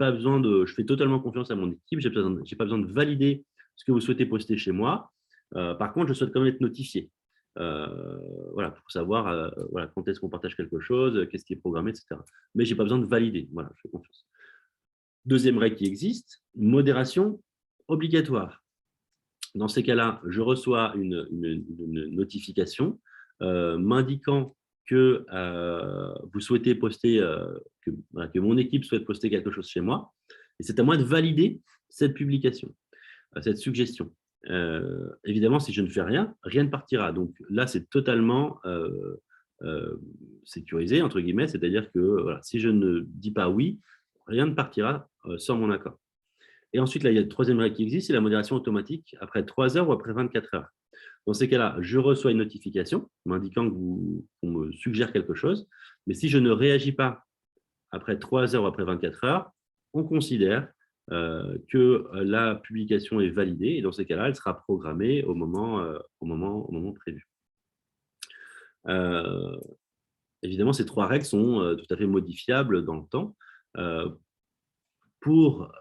A: fais totalement confiance à mon équipe, je n'ai pas besoin de valider ce que vous souhaitez poster chez moi. Par contre, je souhaite quand même être notifié. Pour savoir quand est-ce qu'on partage quelque chose, qu'est-ce qui est programmé, etc. Mais je n'ai pas besoin de valider. Voilà, je fais confiance. Deuxième règle qui existe, modération obligatoire. Dans ces cas-là, je reçois une notification m'indiquant que vous souhaitez poster, que mon équipe souhaite poster quelque chose chez moi. Et c'est à moi de valider cette publication, cette suggestion. Évidemment, si je ne fais rien, rien ne partira. Donc là, c'est totalement sécurisé, entre guillemets, c'est-à-dire que si je ne dis pas oui, rien ne partira sans mon accord. Et ensuite, là, il y a le troisième règle qui existe, c'est la modération automatique après 3 heures ou après 24 heures. Dans ces cas-là, je reçois une notification m'indiquant qu'on me suggère quelque chose, mais si je ne réagis pas après 3 heures ou après 24 heures, on considère que la publication est validée, et dans ces cas-là, elle sera programmée au moment prévu. Évidemment, ces 3 règles sont tout à fait modifiables dans le temps. Pour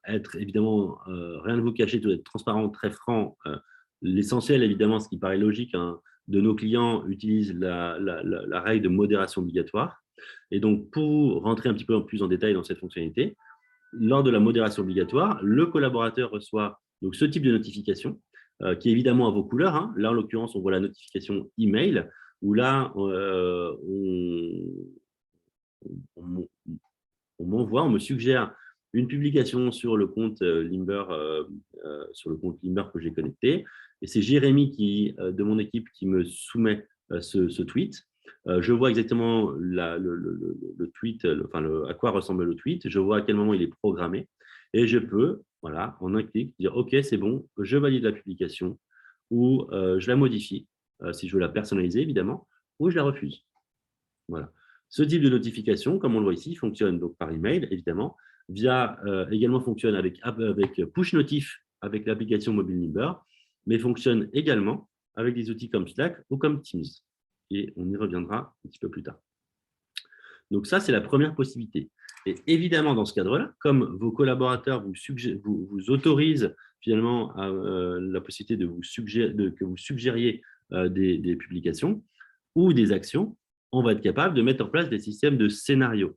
A: être évidemment, rien ne vous cacher, tout être transparent, très franc, l'essentiel, évidemment, ce qui paraît logique, hein, de nos clients utilisent la règle de modération obligatoire. Et donc, pour rentrer un petit peu plus en détail dans cette fonctionnalité, lors de la modération obligatoire, le collaborateur reçoit donc ce type de notification qui est évidemment à vos couleurs, hein. Là, en l'occurrence, on voit la notification email où là, on m'envoie, on me suggère une publication sur le compte Limber, que j'ai connecté. Et c'est Jérémy de mon équipe qui me soumet ce tweet. Je vois exactement le tweet, à quoi ressemble le tweet. Je vois à quel moment il est programmé. Et je peux, voilà, en un clic, dire OK, c'est bon, je valide la publication ou je la modifie, si je veux la personnaliser, évidemment, ou je la refuse. Voilà. Ce type de notification, comme on le voit ici, fonctionne donc par email, évidemment, également fonctionne avec push notif avec l'application mobile Limber, mais fonctionne également avec des outils comme Slack ou comme Teams. Et on y reviendra un petit peu plus tard. Donc ça, c'est la première possibilité. Et évidemment, dans ce cadre-là, comme vos collaborateurs vous autorisent finalement la possibilité que vous suggériez des publications ou des actions, on va être capable de mettre en place des systèmes de scénarios.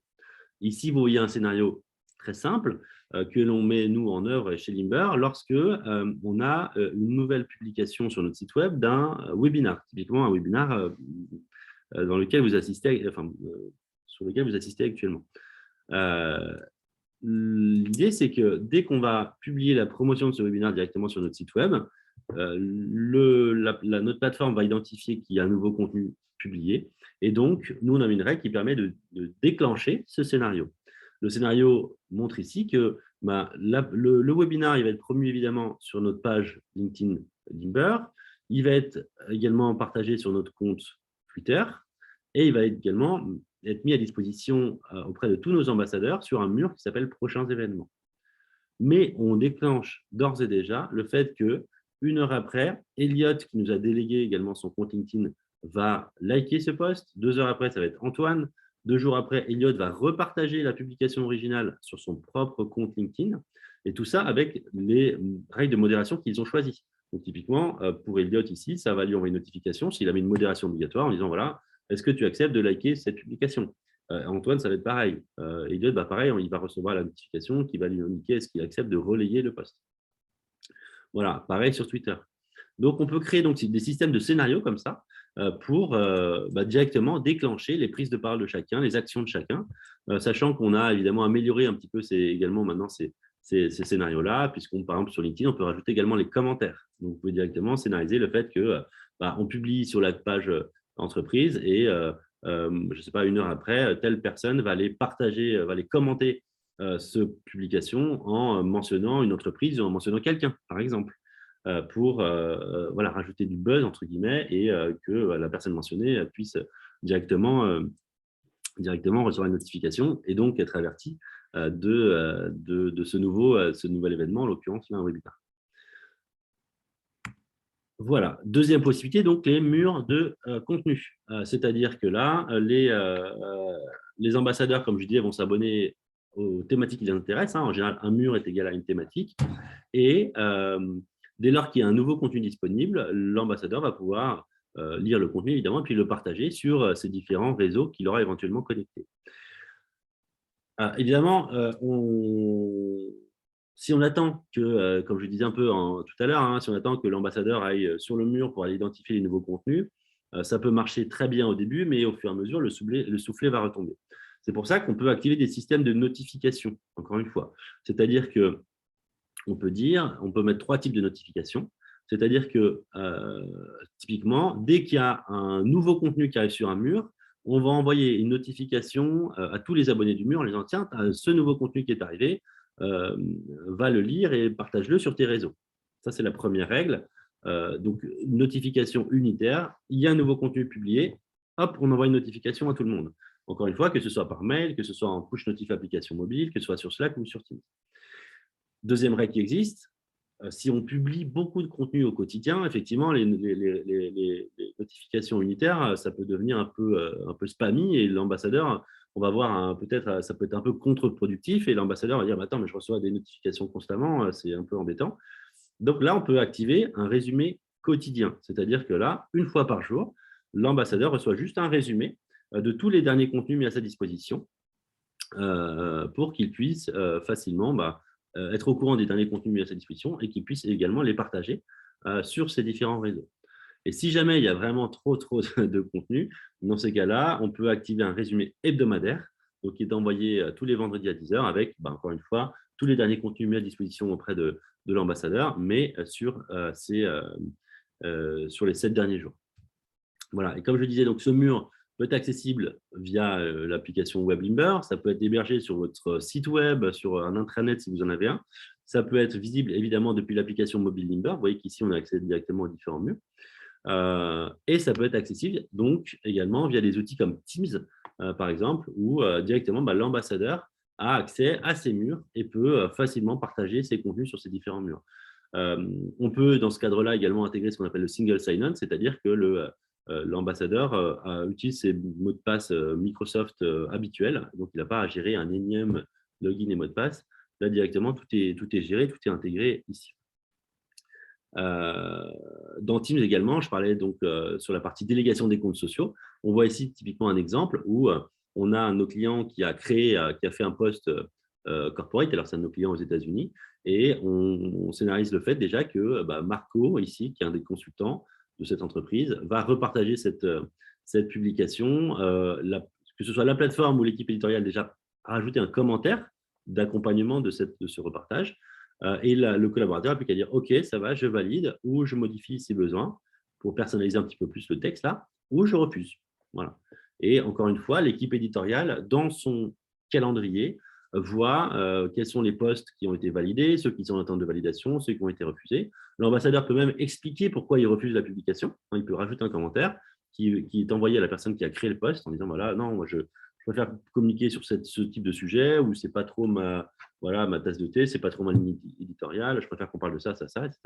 A: Ici, vous voyez un scénario très simple que l'on met, nous, en œuvre chez Limber lorsque on a une nouvelle publication sur notre site web d'un webinar, typiquement un webinar dans lequel vous assistez, sur lequel vous assistez actuellement. L'idée, c'est que dès qu'on va publier la promotion de ce webinaire directement sur notre site web, notre plateforme va identifier qu'il y a un nouveau contenu publié. Et donc, nous, on a une règle qui permet de déclencher ce scénario. Le scénario montre ici que le webinaire il va être promu évidemment sur notre page LinkedIn Limber. Il va être également partagé sur notre compte Twitter et il va également être mis à disposition auprès de tous nos ambassadeurs sur un mur qui s'appelle Prochains événements. Mais on déclenche d'ores et déjà le fait que, une heure après, Elliot, qui nous a délégué également son compte LinkedIn, va liker ce post. 2 heures après, ça va être Antoine. 2 jours après, Elliot va repartager la publication originale sur son propre compte LinkedIn. Et tout ça avec les règles de modération qu'ils ont choisies. Donc, typiquement, pour Elliot ici, ça va lui envoyer une notification s'il avait une modération obligatoire en disant, voilà, est-ce que tu acceptes de liker cette publication ? Antoine, ça va être pareil. Elliot, pareil, il va recevoir la notification qui va lui indiquer est-ce qu'il accepte de relayer le post. Voilà, pareil sur Twitter. Donc, on peut créer donc, des systèmes de scénarios comme ça pour directement déclencher les prises de parole de chacun, les actions de chacun, sachant qu'on a évidemment amélioré un petit peu également maintenant ces scénarios-là, puisqu'on, par exemple, sur LinkedIn, on peut rajouter également les commentaires. Donc, vous pouvez directement scénariser le fait que on publie sur la page entreprise et je ne sais pas, 1 heure après, telle personne va aller partager, va aller commenter cette publication en mentionnant une entreprise ou en mentionnant quelqu'un, par exemple, pour rajouter du buzz, entre guillemets, et que la personne mentionnée puisse directement recevoir une notification et donc être avertie de ce nouvel événement, en l'occurrence, un webinaire. Voilà. Deuxième possibilité, donc les murs de contenu. C'est-à-dire que là, les ambassadeurs, comme je disais, vont s'abonner aux thématiques qui les intéressent. En général, un mur est égal à une thématique. Et dès lors qu'il y a un nouveau contenu disponible, l'ambassadeur va pouvoir lire le contenu, évidemment, et puis le partager sur ces différents réseaux qu'il aura éventuellement connectés. Évidemment, si on attend que, comme je disais un peu tout à l'heure, si on attend que l'ambassadeur aille sur le mur pour aller identifier les nouveaux contenus, ça peut marcher très bien au début, mais au fur et à mesure, le soufflet va retomber. C'est pour ça qu'on peut activer des systèmes de notification, encore une fois. C'est-à-dire qu'on peut mettre 3 types de notifications. C'est-à-dire que, typiquement, dès qu'il y a un nouveau contenu qui arrive sur un mur, on va envoyer une notification à tous les abonnés du mur en disant « Tiens, ce nouveau contenu qui est arrivé, va le lire et partage-le sur tes réseaux. » Ça, c'est la première règle. Donc, une notification unitaire. Il y a un nouveau contenu publié. Hop, on envoie une notification à tout le monde. Encore une fois, que ce soit par mail, que ce soit en push notif application mobile, que ce soit sur Slack ou sur Teams. Deuxième règle qui existe, si on publie beaucoup de contenu au quotidien, effectivement, les notifications unitaires, ça peut devenir un peu spammy et l'ambassadeur, on va voir peut-être, ça peut être un peu contre-productif et l'ambassadeur va dire attends, mais je reçois des notifications constamment, c'est un peu embêtant. Donc là, on peut activer un résumé quotidien, c'est-à-dire que là, une fois par jour, l'ambassadeur reçoit juste un résumé de tous les derniers contenus mis à sa disposition pour qu'il puisse facilement être au courant des derniers contenus mis à sa disposition et qu'il puisse également les partager sur ces différents réseaux. Et si jamais il y a vraiment trop de contenu, dans ces cas-là, on peut activer un résumé hebdomadaire, donc qui est envoyé tous les vendredis à 10h avec, encore une fois, tous les derniers contenus mis à disposition auprès de l'ambassadeur, mais sur les 7 derniers jours. Voilà. Et comme je disais, donc ce mur peut être accessible via l'application WebLimber. Ça peut être hébergé sur votre site web, sur un intranet si vous en avez un. Ça peut être visible évidemment depuis l'application mobile Limber. Vous voyez qu'ici, on a accès directement aux différents murs. Et ça peut être accessible donc également via des outils comme Teams, par exemple, où directement l'ambassadeur a accès à ces murs et peut facilement partager ses contenus sur ces différents murs. On peut, dans ce cadre-là, également intégrer ce qu'on appelle le single sign-on, c'est-à-dire que l'ambassadeur utilise ses mots de passe Microsoft habituels, donc il n'a pas à gérer un énième login et mot de passe. Là, directement, tout est géré, tout est intégré ici. Dans Teams également, je parlais donc sur la partie délégation des comptes sociaux. On voit ici typiquement un exemple où on a un de nos clients qui a fait un post corporate, alors c'est un de nos clients aux États-Unis, et on scénarise le fait déjà que Marco, ici, qui est un des consultants de cette entreprise, va repartager cette publication, que ce soit la plateforme ou l'équipe éditoriale déjà a rajouté un commentaire d'accompagnement de ce repartage. Et le collaborateur n'a plus qu'à dire « Ok, ça va, je valide » ou « Je modifie si besoin » pour personnaliser un petit peu plus le texte là, ou « Je refuse ». Voilà. Et encore une fois, l'équipe éditoriale, dans son calendrier, voit quels sont les postes qui ont été validés, ceux qui sont en attente de validation, ceux qui ont été refusés. L'ambassadeur peut même expliquer pourquoi il refuse la publication. Il peut rajouter un commentaire qui est envoyé à la personne qui a créé le poste en disant « Voilà, non, moi je préfère communiquer sur ce type de sujet ou c'est pas trop ma tasse de thé, c'est pas trop ma ligne éditoriale, je préfère qu'on parle de ça, ça, ça, etc. »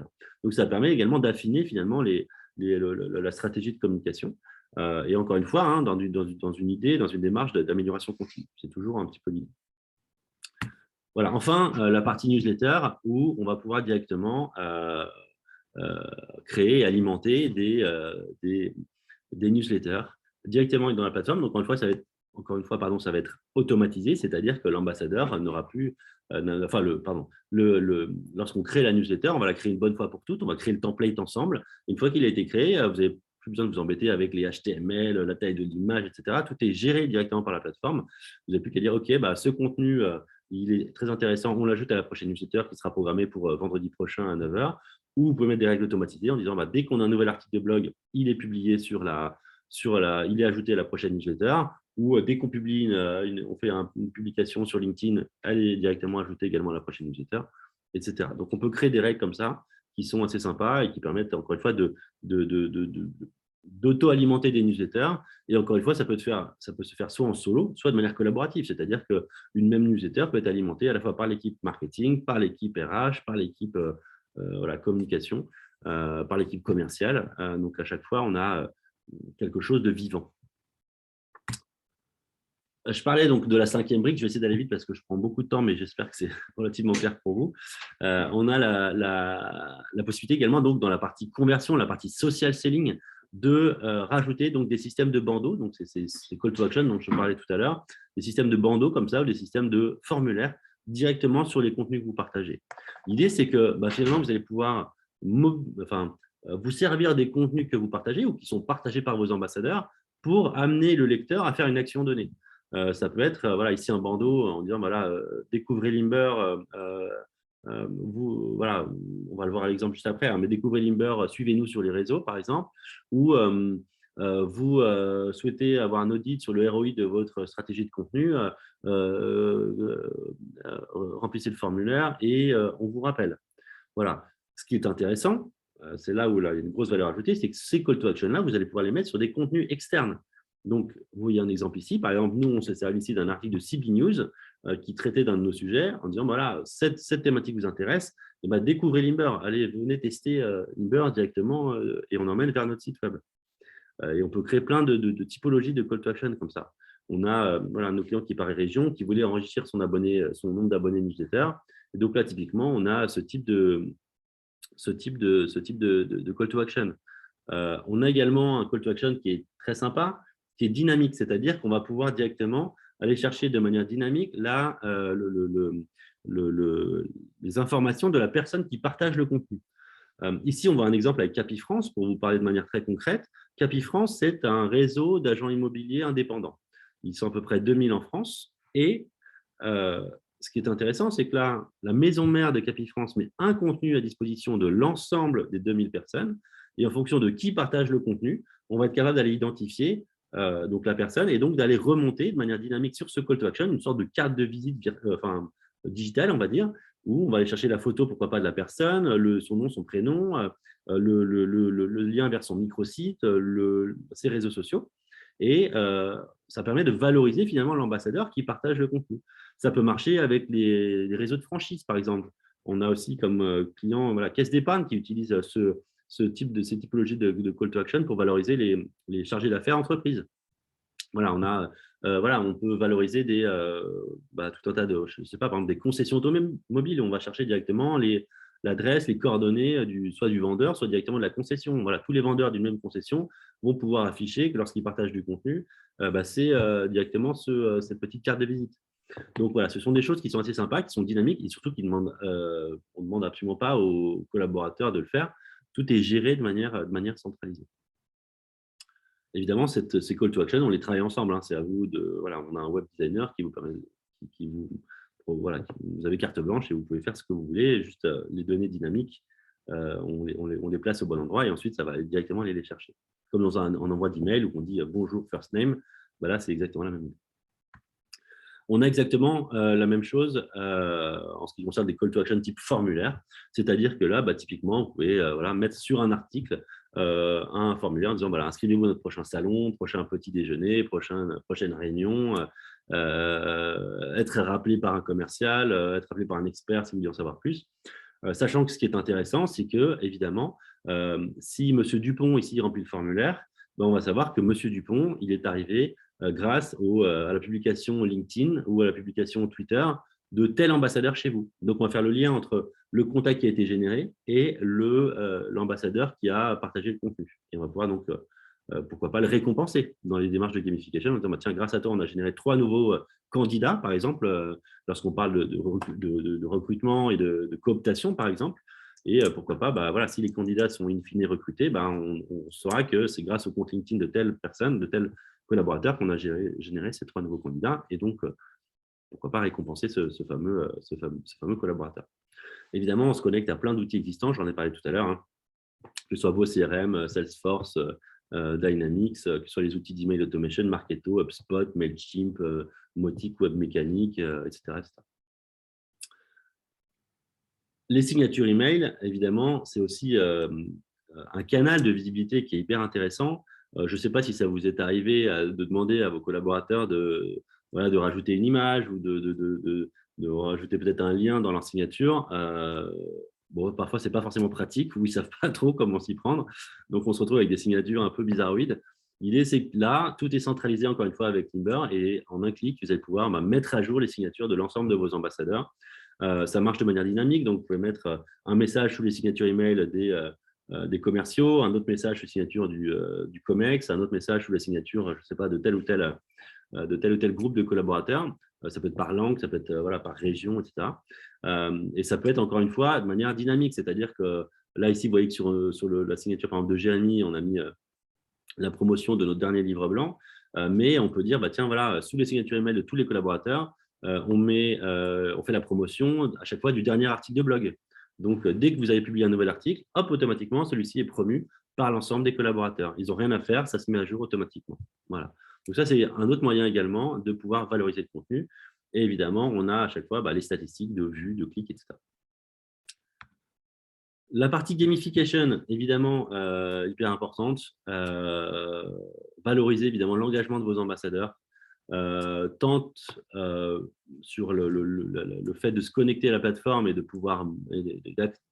A: Donc, ça permet également d'affiner finalement la stratégie de communication. Et encore une fois, dans une idée, dans une démarche d'amélioration continue. C'est toujours un petit peu l'idée. Voilà. Enfin, la partie newsletter où on va pouvoir directement créer et alimenter des newsletters directement dans la plateforme. Donc, ça va être automatisé, c'est-à-dire que l'ambassadeur n'aura plus, lorsqu'on crée la newsletter, on va la créer une bonne fois pour toutes, on va créer le template ensemble. Une fois qu'il a été créé, vous n'avez plus besoin de vous embêter avec les HTML, la taille de l'image, etc. Tout est géré directement par la plateforme. Vous n'avez plus qu'à dire, OK, ce contenu, il est très intéressant, on l'ajoute à la prochaine newsletter qui sera programmée pour vendredi prochain à 9h. Ou vous pouvez mettre des règles automatisées en disant dès qu'on a un nouvel article de blog, il est publié il est ajouté à la prochaine newsletter. Ou dès qu'on publie, on fait une publication sur LinkedIn, elle est directement ajoutée également à la prochaine newsletter, etc. Donc on peut créer des règles comme ça qui sont assez sympas et qui permettent encore une fois d'auto-alimenter des newsletters. Et encore une fois, ça peut se faire soit en solo, soit de manière collaborative. C'est-à-dire qu'une même newsletter peut être alimentée à la fois par l'équipe marketing, par l'équipe RH, par l'équipe communication, par l'équipe commerciale. Donc, à chaque fois, on a quelque chose de vivant. Je parlais donc de la 5e brique. Je vais essayer d'aller vite parce que je prends beaucoup de temps, mais j'espère que c'est relativement clair pour vous. On a la possibilité également, donc, dans la partie conversion, la partie social selling, de rajouter donc, des systèmes de bandeaux. Donc, c'est call to action dont je parlais tout à l'heure. Des systèmes de bandeaux comme ça ou des systèmes de formulaires directement sur les contenus que vous partagez. L'idée, c'est que finalement, vous allez pouvoir vous servir des contenus que vous partagez ou qui sont partagés par vos ambassadeurs pour amener le lecteur à faire une action donnée. Ça peut être, ici un bandeau en disant, découvrez Limber, on va le voir à l'exemple juste après, mais découvrez Limber, suivez-nous sur les réseaux, par exemple, ou vous souhaitez avoir un audit sur le ROI de votre stratégie de contenu, remplissez le formulaire et on vous rappelle. Voilà. Ce qui est intéressant, c'est là où il y a une grosse valeur ajoutée, c'est que ces call to action-là, vous allez pouvoir les mettre sur des contenus externes. Donc, vous voyez un exemple ici. Par exemple, nous, on s'est servi ici d'un article de CB News qui traitait d'un de nos sujets en disant, voilà, cette thématique vous intéresse, et ben, découvrez Limber. Allez, venez tester Limber directement et on emmène vers notre site web. Et on peut créer plein de typologies de call to action comme ça. On a voilà, nos clients qui par région, qui voulaient enrichir son nombre d'abonnés newsletter. Et donc là, typiquement, on a ce type de call to action. On a également un call to action qui est très sympa, qui est dynamique, c'est-à-dire qu'on va pouvoir directement aller chercher de manière dynamique les informations de la personne qui partage le contenu. Ici, on voit un exemple avec Capifrance pour vous parler de manière très concrète. Capifrance, c'est un réseau d'agents immobiliers indépendants. Ils sont à peu près 2000 en France. Et ce qui est intéressant, c'est que là, la maison mère de Capifrance met un contenu à disposition de l'ensemble des 2000 personnes. Et en fonction de qui partage le contenu, on va être capable d'aller identifier donc la personne et donc d'aller remonter de manière dynamique sur ce call to action, une sorte de carte de visite digitale, on va dire, où on va aller chercher la photo, pourquoi pas, de la personne, son nom, son prénom, le lien vers son microsite, ses réseaux sociaux. Et ça permet de valoriser finalement l'ambassadeur qui partage le contenu. Ça peut marcher avec les réseaux de franchise, par exemple. On a aussi comme client voilà, Caisse d'épargne qui utilise ces typologies de call to action pour valoriser les chargés d'affaires entreprises. Voilà, on peut valoriser tout un tas de, je sais pas, par exemple des concessions automobiles. On va chercher directement l'adresse, les coordonnées soit du vendeur, soit directement de la concession. Voilà, tous les vendeurs d'une même concession vont pouvoir afficher que lorsqu'ils partagent du contenu, c'est directement cette petite carte de visite. Donc voilà, ce sont des choses qui sont assez sympas, qui sont dynamiques et surtout on ne demande absolument pas aux collaborateurs de le faire. Tout est géré de manière centralisée. Évidemment, ces call to action, on les travaille ensemble. Hein. C'est à vous voilà, on a un web designer qui vous permet, vous avez carte blanche et vous pouvez faire ce que vous voulez. Juste les données dynamiques, on les place au bon endroit et ensuite ça va directement aller les chercher. Comme dans un envoi d'email où on dit bonjour first name, là c'est exactement la même chose. On a exactement la même chose en ce qui concerne des call to action type formulaire. C'est-à-dire que là, typiquement, vous pouvez mettre sur un article un formulaire en disant inscrivez-vous à notre prochain salon, prochain petit déjeuner, prochaine réunion, être rappelé par un commercial, être rappelé par un expert si vous voulez en savoir plus. Sachant que ce qui est intéressant, c'est que, évidemment, si M. Dupont ici remplit le formulaire, on va savoir que M. Dupont, il est arrivé grâce à la publication LinkedIn ou à la publication Twitter de tel ambassadeur chez vous. Donc, on va faire le lien entre le contact qui a été généré et l'ambassadeur qui a partagé le contenu. Et on va pouvoir donc, pourquoi pas, le récompenser dans les démarches de gamification. En disant, tiens, grâce à toi, on a généré 3 nouveaux candidats, par exemple, lorsqu'on parle de recrutement et de cooptation, par exemple. Et pourquoi pas, si les candidats sont in fine recrutés, on saura que c'est grâce au compte LinkedIn de telle personne, de tel collaborateur qu'on a généré ces 3 nouveaux candidats. Et donc, pourquoi pas récompenser ce fameux collaborateur. Évidemment, on se connecte à plein d'outils existants, j'en ai parlé tout à l'heure, hein, que ce soit vos CRM, Salesforce, Dynamics, que ce soit les outils d'email automation, Marketo, HubSpot, Mailchimp, Mautic, Webmécanique, etc., etc. Les signatures email, évidemment, c'est aussi un canal de visibilité qui est hyper intéressant. Je ne sais pas si ça vous est arrivé de demander à vos collaborateurs de rajouter une image ou de rajouter peut-être un lien dans leur signature. Parfois, ce n'est pas forcément pratique ou ils ne savent pas trop comment s'y prendre. Donc, on se retrouve avec des signatures un peu bizarroïdes. L'idée, c'est que là, tout est centralisé, encore une fois, avec Limber. Et en un clic, vous allez pouvoir mettre à jour les signatures de l'ensemble de vos ambassadeurs. Ça marche de manière dynamique. Donc, vous pouvez mettre un message sous les signatures email des commerciaux, un autre message sous la signature du COMEX, un autre message sous la signature, je ne sais pas, de tel ou tel groupe de collaborateurs. Ça peut être par langue, ça peut être par région, etc. Et ça peut être, encore une fois, de manière dynamique. C'est-à-dire que là, ici, vous voyez que sur la signature, par exemple, de Jérémy, on a mis la promotion de notre dernier livre blanc. Mais on peut dire, tiens, voilà, sous les signatures email de tous les collaborateurs, on fait la promotion à chaque fois du dernier article de blog. Donc, dès que vous avez publié un nouvel article, hop, automatiquement, celui-ci est promu par l'ensemble des collaborateurs. Ils n'ont rien à faire, ça se met à jour automatiquement. Voilà. Donc, ça, c'est un autre moyen également de pouvoir valoriser le contenu. Et évidemment, on a à chaque fois les statistiques de vues, de clics, etc. La partie gamification, évidemment, hyper importante. Valoriser évidemment l'engagement de vos ambassadeurs. Tente sur le fait de se connecter à la plateforme et de pouvoir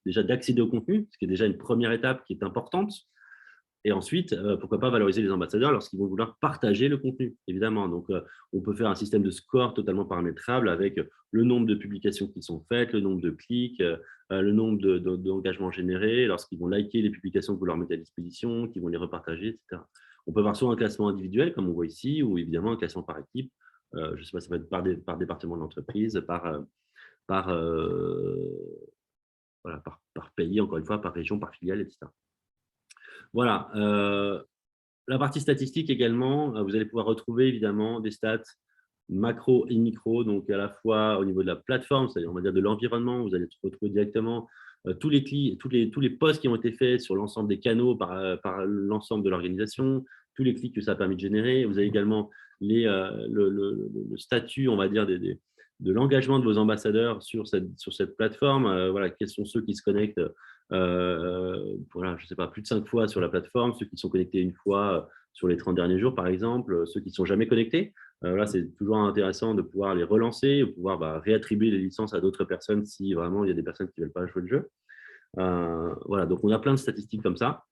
A: déjà d'accéder au contenu, ce qui est déjà une première étape qui est importante. Et ensuite, pourquoi pas valoriser les ambassadeurs lorsqu'ils vont vouloir partager le contenu, évidemment. Donc, on peut faire un système de score totalement paramétrable avec le nombre de publications qui sont faites, le nombre de clics, le nombre d'engagements générés, lorsqu'ils vont liker les publications que vous leur mettez à disposition, qu'ils vont les repartager, etc. On peut avoir soit un classement individuel, comme on voit ici, ou évidemment un classement par équipe. Je ne sais pas, ça peut être par département de l'entreprise, par, voilà, par pays, encore une fois, par région, par filiale, etc. Voilà. La partie statistique également, vous allez pouvoir retrouver évidemment des stats macro et micro, donc à la fois au niveau de la plateforme, c'est-à-dire on va dire de l'environnement, vous allez retrouver directement tous les clics, tous les posts qui ont été faits sur l'ensemble des canaux par l'ensemble de l'organisation, tous les clics que ça a permis de générer. Vous avez également le statut, on va dire, de l'engagement de vos ambassadeurs sur cette plateforme. Voilà, quels sont ceux qui se connectent voilà, je ne sais pas, plus de 5 fois sur la plateforme, ceux qui sont connectés une fois sur les 30 derniers jours, par exemple, ceux qui ne sont jamais connectés. Là, c'est toujours intéressant de pouvoir les relancer, de pouvoir réattribuer les licences à d'autres personnes si vraiment il y a des personnes qui ne veulent pas jouer le jeu. Voilà, donc on a plein de statistiques comme ça.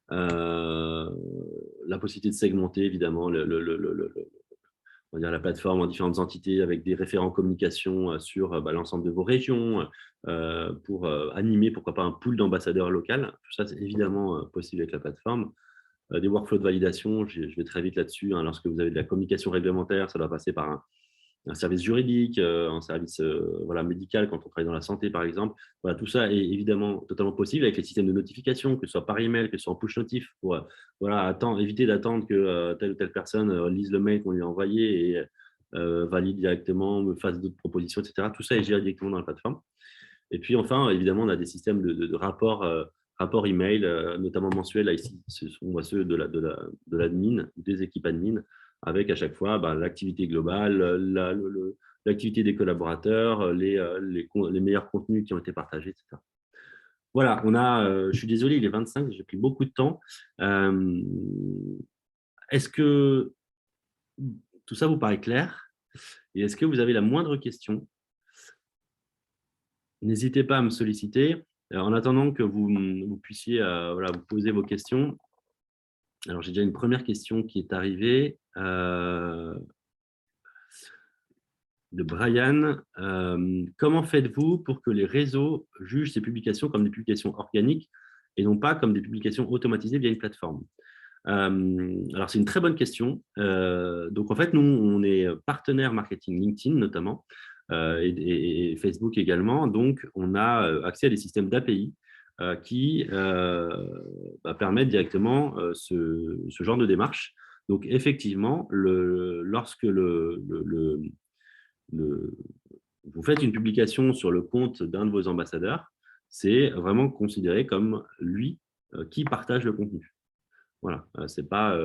A: La possibilité de segmenter, évidemment, on va dire la plateforme en différentes entités avec des référents communication sur l'ensemble de vos régions pour animer, pourquoi pas, un pool d'ambassadeurs locaux. Tout ça, c'est évidemment possible avec la plateforme. Des workflows de validation, je vais très vite là-dessus. Lorsque vous avez de la communication réglementaire, ça doit passer par un service juridique, un service médical quand on travaille dans la santé, par exemple. Voilà, tout ça est évidemment totalement possible avec les systèmes de notification, que ce soit par email, que ce soit en push notif, pour éviter d'attendre que telle ou telle personne lise le mail qu'on lui a envoyé et valide directement, me fasse d'autres propositions, etc. Tout ça est géré directement dans la plateforme. Et puis enfin, évidemment, on a des systèmes de rapports email, notamment mensuels. Là, ici, ce sont ceux de l'admin, des équipes admin, avec à chaque fois l'activité globale, l'activité des collaborateurs, les meilleurs contenus qui ont été partagés, etc. Voilà, je suis désolé, il est 25, j'ai pris beaucoup de temps. Est-ce que tout ça vous paraît clair? Et est-ce que vous avez la moindre question? N'hésitez pas à me solliciter. En attendant que vous puissiez vous poser vos questions. Alors, j'ai déjà une première question qui est arrivée de Brian. Comment faites-vous pour que les réseaux jugent ces publications comme des publications organiques et non pas comme des publications automatisées via une plateforme? Alors, c'est une très bonne question. Donc, en fait, nous, on est partenaire marketing LinkedIn notamment et Facebook également. Donc, on a accès à des systèmes d'API qui permettent directement ce genre de démarche. Donc, effectivement, lorsque vous faites une publication sur le compte d'un de vos ambassadeurs, c'est vraiment considéré comme lui qui partage le contenu. Voilà, ce n'est pas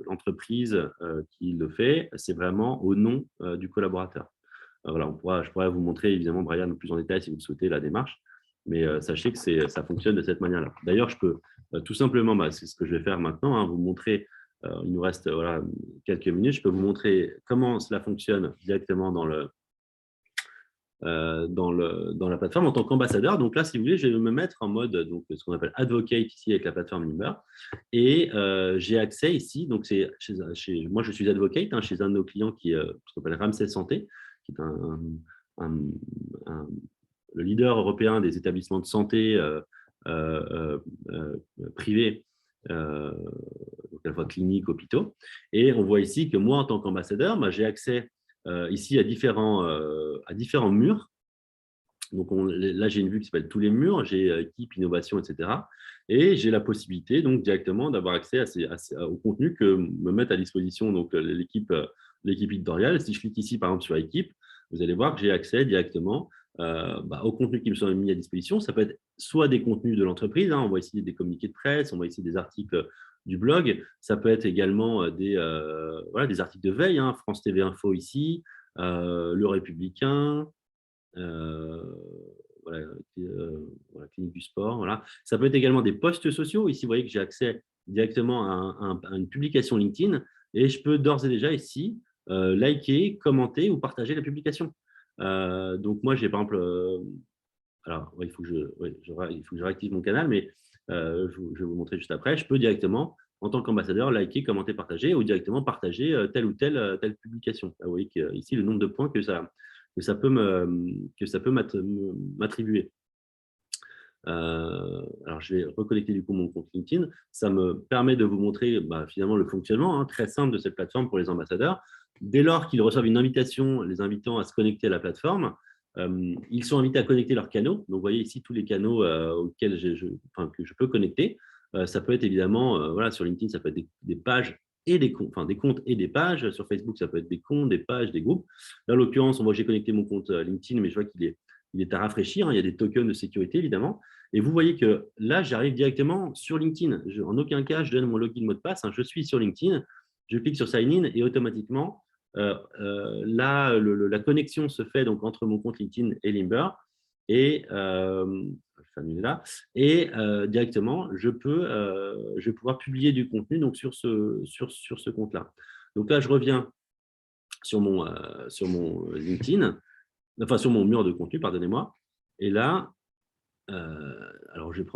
A: l'entreprise qui le fait, c'est vraiment au nom du collaborateur. Voilà, je pourrais vous montrer évidemment, Brian, plus en détail si vous le souhaitez, la démarche, mais sachez que ça fonctionne de cette manière-là. D'ailleurs, je peux tout simplement, c'est ce que je vais faire maintenant, vous montrer, il nous reste quelques minutes, je peux vous montrer comment cela fonctionne directement dans la plateforme en tant qu'ambassadeur. Donc là, si vous voulez, je vais me mettre en mode ce qu'on appelle advocate ici avec la plateforme Limber. Et j'ai accès ici, donc moi je suis advocate chez un de nos clients ce qu'on appelle Ramsay Santé, qui est le leader européen des établissements de santé privés, donc à la fois cliniques, hôpitaux. Et on voit ici que moi, en tant qu'ambassadeur, j'ai accès ici à différents murs. Donc là, j'ai une vue qui s'appelle tous les murs, j'ai équipe, innovation, etc. Et j'ai la possibilité donc directement d'avoir accès au contenu que me met à disposition donc l'équipe éditoriale. Si je clique ici, par exemple, sur équipe, vous allez voir que j'ai accès directement aux contenus qui me sont mis à disposition. Ça peut être soit des contenus de l'entreprise, on voit ici des communiqués de presse, on voit ici des articles du blog. Ça peut être également des articles de veille, France TV Info ici, Le Républicain, voilà, clinique du sport. Voilà. Ça peut être également des posts sociaux. Ici, vous voyez que j'ai accès directement à une publication LinkedIn et je peux d'ores et déjà ici liker, commenter ou partager la publication. Donc, moi, j'ai par exemple… alors, ouais, il faut que je réactive mon canal, mais je vais vous montrer juste après. Je peux directement, en tant qu'ambassadeur, liker, commenter, partager ou directement partager telle ou telle publication. Vous voyez ici le nombre de points que ça peut m'attribuer. Alors, je vais reconnecter du coup mon compte LinkedIn. Ça me permet de vous montrer finalement le fonctionnement très simple de cette plateforme pour les ambassadeurs. Dès lors qu'ils reçoivent une invitation les invitant à se connecter à la plateforme, ils sont invités à connecter leurs canaux. Donc, vous voyez ici tous les canaux auxquels que je peux connecter. Ça peut être évidemment, voilà, sur LinkedIn, ça peut être des pages et des comptes, des comptes et des pages. Sur Facebook, ça peut être des comptes, des pages, des groupes. Là, en l'occurrence, on voit que j'ai connecté mon compte LinkedIn, mais je vois qu'il est à rafraîchir. Il y a des tokens de sécurité, évidemment. Et vous voyez que là, j'arrive directement sur LinkedIn. En aucun cas, je donne mon login mot de passe. Je suis sur LinkedIn. Je clique sur Sign in et automatiquement, là, la connexion se fait donc entre mon compte LinkedIn et Limber. Et, directement, je vais pouvoir publier du contenu donc, sur ce compte-là. Donc là, je reviens sur mon LinkedIn, enfin sur mon mur de contenu, pardonnez-moi. Et là, alors je vais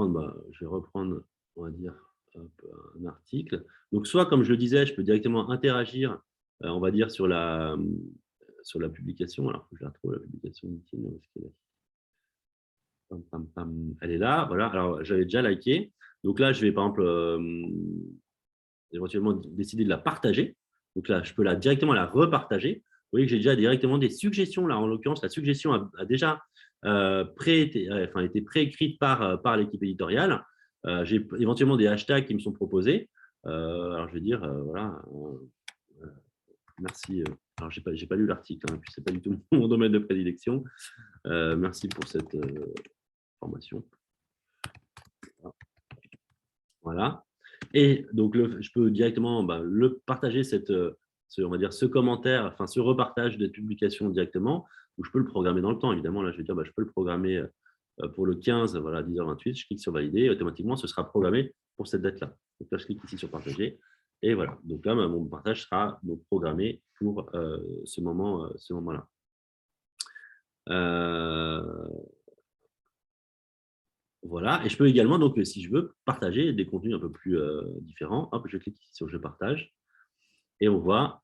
A: reprendre, on va dire, un article. Donc, soit, comme je le disais, je peux directement interagir, on va dire, sur la publication. Alors, je la retrouve, la publication LinkedIn. Où est-ce qu'elle est ? Pam, pam, pam. Elle est là, voilà. Alors, j'avais déjà liké. Donc là, je vais, par exemple, éventuellement décider de la partager. Donc là, je peux directement la repartager. Vous voyez que j'ai déjà directement des suggestions. Là, en l'occurrence, la suggestion a déjà été préécrite par l'équipe éditoriale. J'ai éventuellement des hashtags qui me sont proposés. Alors, je vais dire, voilà, merci. Alors, je n'ai pas lu l'article, puis ce n'est pas du tout mon domaine de prédilection. Merci pour cette formation. Voilà. Et donc, je peux directement le partager, on va dire, ce commentaire, enfin, ce repartage de publication directement, ou je peux le programmer dans le temps. Évidemment, là, je vais dire, je peux le programmer pour le 15, voilà, 10h28. Je clique sur valider et automatiquement, ce sera programmé pour cette date-là. Donc là, je clique ici sur partager. Et voilà. Donc là, mon partage sera donc programmé pour ce moment-là. Voilà, et je peux également, donc, si je veux, partager des contenus un peu plus différents. Hop, je clique ici sur « Je partage » et on voit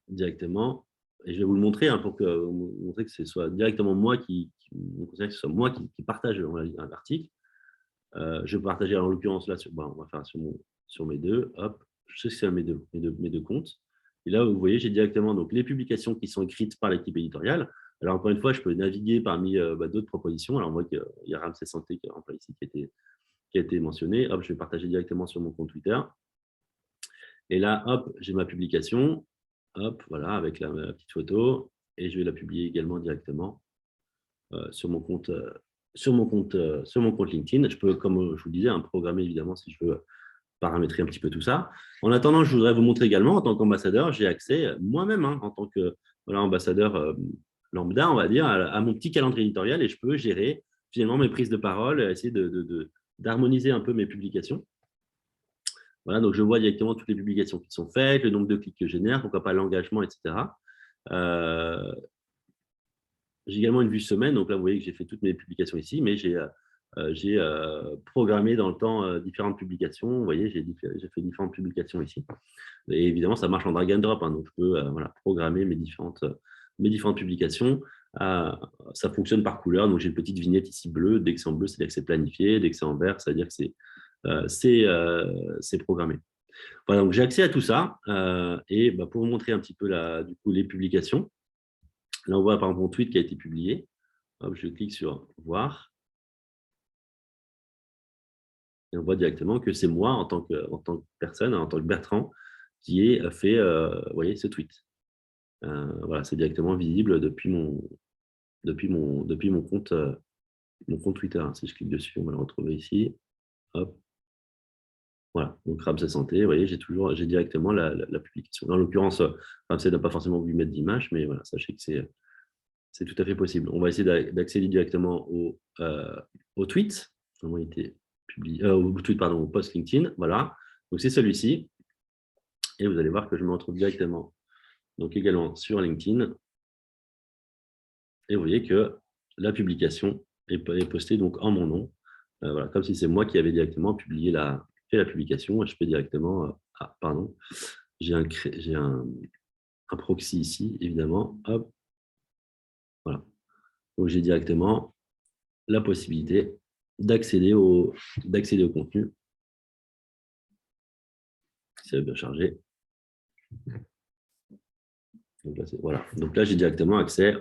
A: directement, et je vais vous le montrer pour vous montrer que ce soit directement moi qui partage l'article. Je vais partager en l'occurrence là, on va faire sur mes deux. Hop, je sais que c'est mes deux comptes. Et là, vous voyez, j'ai directement donc, les publications qui sont écrites par l'équipe éditoriale. Alors, encore une fois, je peux naviguer parmi d'autres propositions. Alors, on voit qu'il y a Ramsey Santé qui est ici, qui a été mentionné. Hop, je vais partager directement sur mon compte Twitter. Et là, hop, j'ai ma publication. Hop, voilà, avec ma petite photo. Et je vais la publier également directement sur mon compte LinkedIn. Je peux, comme je vous le disais, programmer évidemment si je veux paramétrer un petit peu tout ça. En attendant, je voudrais vous montrer également, en tant qu'ambassadeur, j'ai accès moi-même, en tant que ambassadeur lambda, on va dire, à mon petit calendrier éditorial et je peux gérer finalement mes prises de parole, essayer d'harmoniser un peu mes publications. Voilà, donc je vois directement toutes les publications qui sont faites, le nombre de clics que je génère, pourquoi pas l'engagement, etc. J'ai également une vue semaine, donc là, vous voyez que j'ai fait toutes mes publications ici, mais j'ai programmé dans le temps différentes publications. Vous voyez, j'ai fait différentes publications ici. Et évidemment, ça marche en drag and drop, donc je peux programmer mes différentes publications. Ça fonctionne par couleur, donc j'ai une petite vignette ici bleue. Dès que c'est en bleu, c'est-à-dire que c'est planifié. Dès que c'est en vert, ça veut dire que c'est programmé. Voilà, donc j'ai accès à tout ça. Et pour vous montrer un petit peu du coup, les publications, là, on voit par exemple mon tweet qui a été publié. Hop, je clique sur « Voir ». Et on voit directement que c'est moi, en tant que personne, en tant que Bertrand, qui ai fait voyez, ce tweet. Voilà, c'est directement visible depuis mon compte Twitter. Si je clique dessus, on va le retrouver ici. Hop. Voilà, donc Ramsey Santé, vous voyez, j'ai directement la publication. En l'occurrence, Ramsey n'a pas forcément voulu mettre d'image, mais voilà, sachez que c'est tout à fait possible. On va essayer d'accéder directement au tweet. Comment il était publié, au tweet, pardon, au post LinkedIn. Voilà. Donc, c'est celui-ci. Et vous allez voir que je me retrouve directement donc également sur LinkedIn. Et vous voyez que la publication est postée donc en mon nom. Voilà, comme si c'est moi qui avais directement fait la publication. Je peux directement... pardon. J'ai un proxy ici, évidemment. Hop. Voilà. Donc, j'ai directement la possibilité d'accéder au contenu. C'est bien chargé. Donc là, voilà. Donc là, j'ai directement accès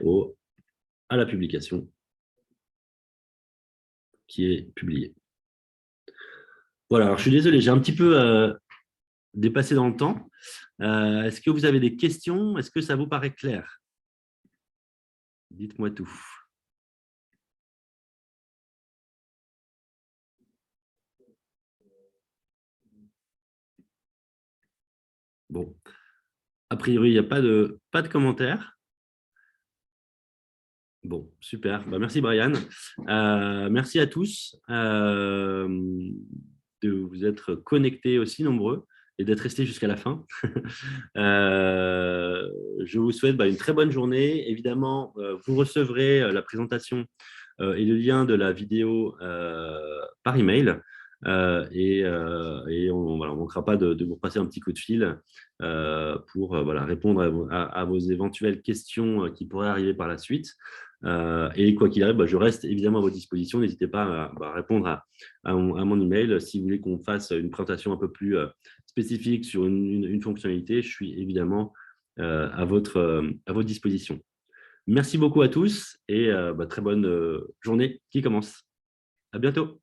A: à la publication qui est publiée. Voilà, alors je suis désolé, j'ai un petit peu dépassé dans le temps. Est-ce que vous avez des questions? Est-ce que ça vous paraît clair? Dites-moi tout. Bon, a priori, il n'y a pas de commentaires. Bon, super. Bah, merci, Brian. Merci à tous de vous être connectés aussi nombreux et d'être restés jusqu'à la fin. Je vous souhaite une très bonne journée. Évidemment, vous recevrez la présentation et le lien de la vidéo par email. Et on ne manquera pas de vous passer un petit coup de fil pour répondre à vos éventuelles questions qui pourraient arriver par la suite. Et quoi qu'il arrive, je reste évidemment à votre disposition. N'hésitez pas à répondre à mon email. Si vous voulez qu'on fasse une présentation un peu plus spécifique sur une fonctionnalité, je suis évidemment à votre disposition. Merci beaucoup à tous et très bonne journée qui commence. À bientôt.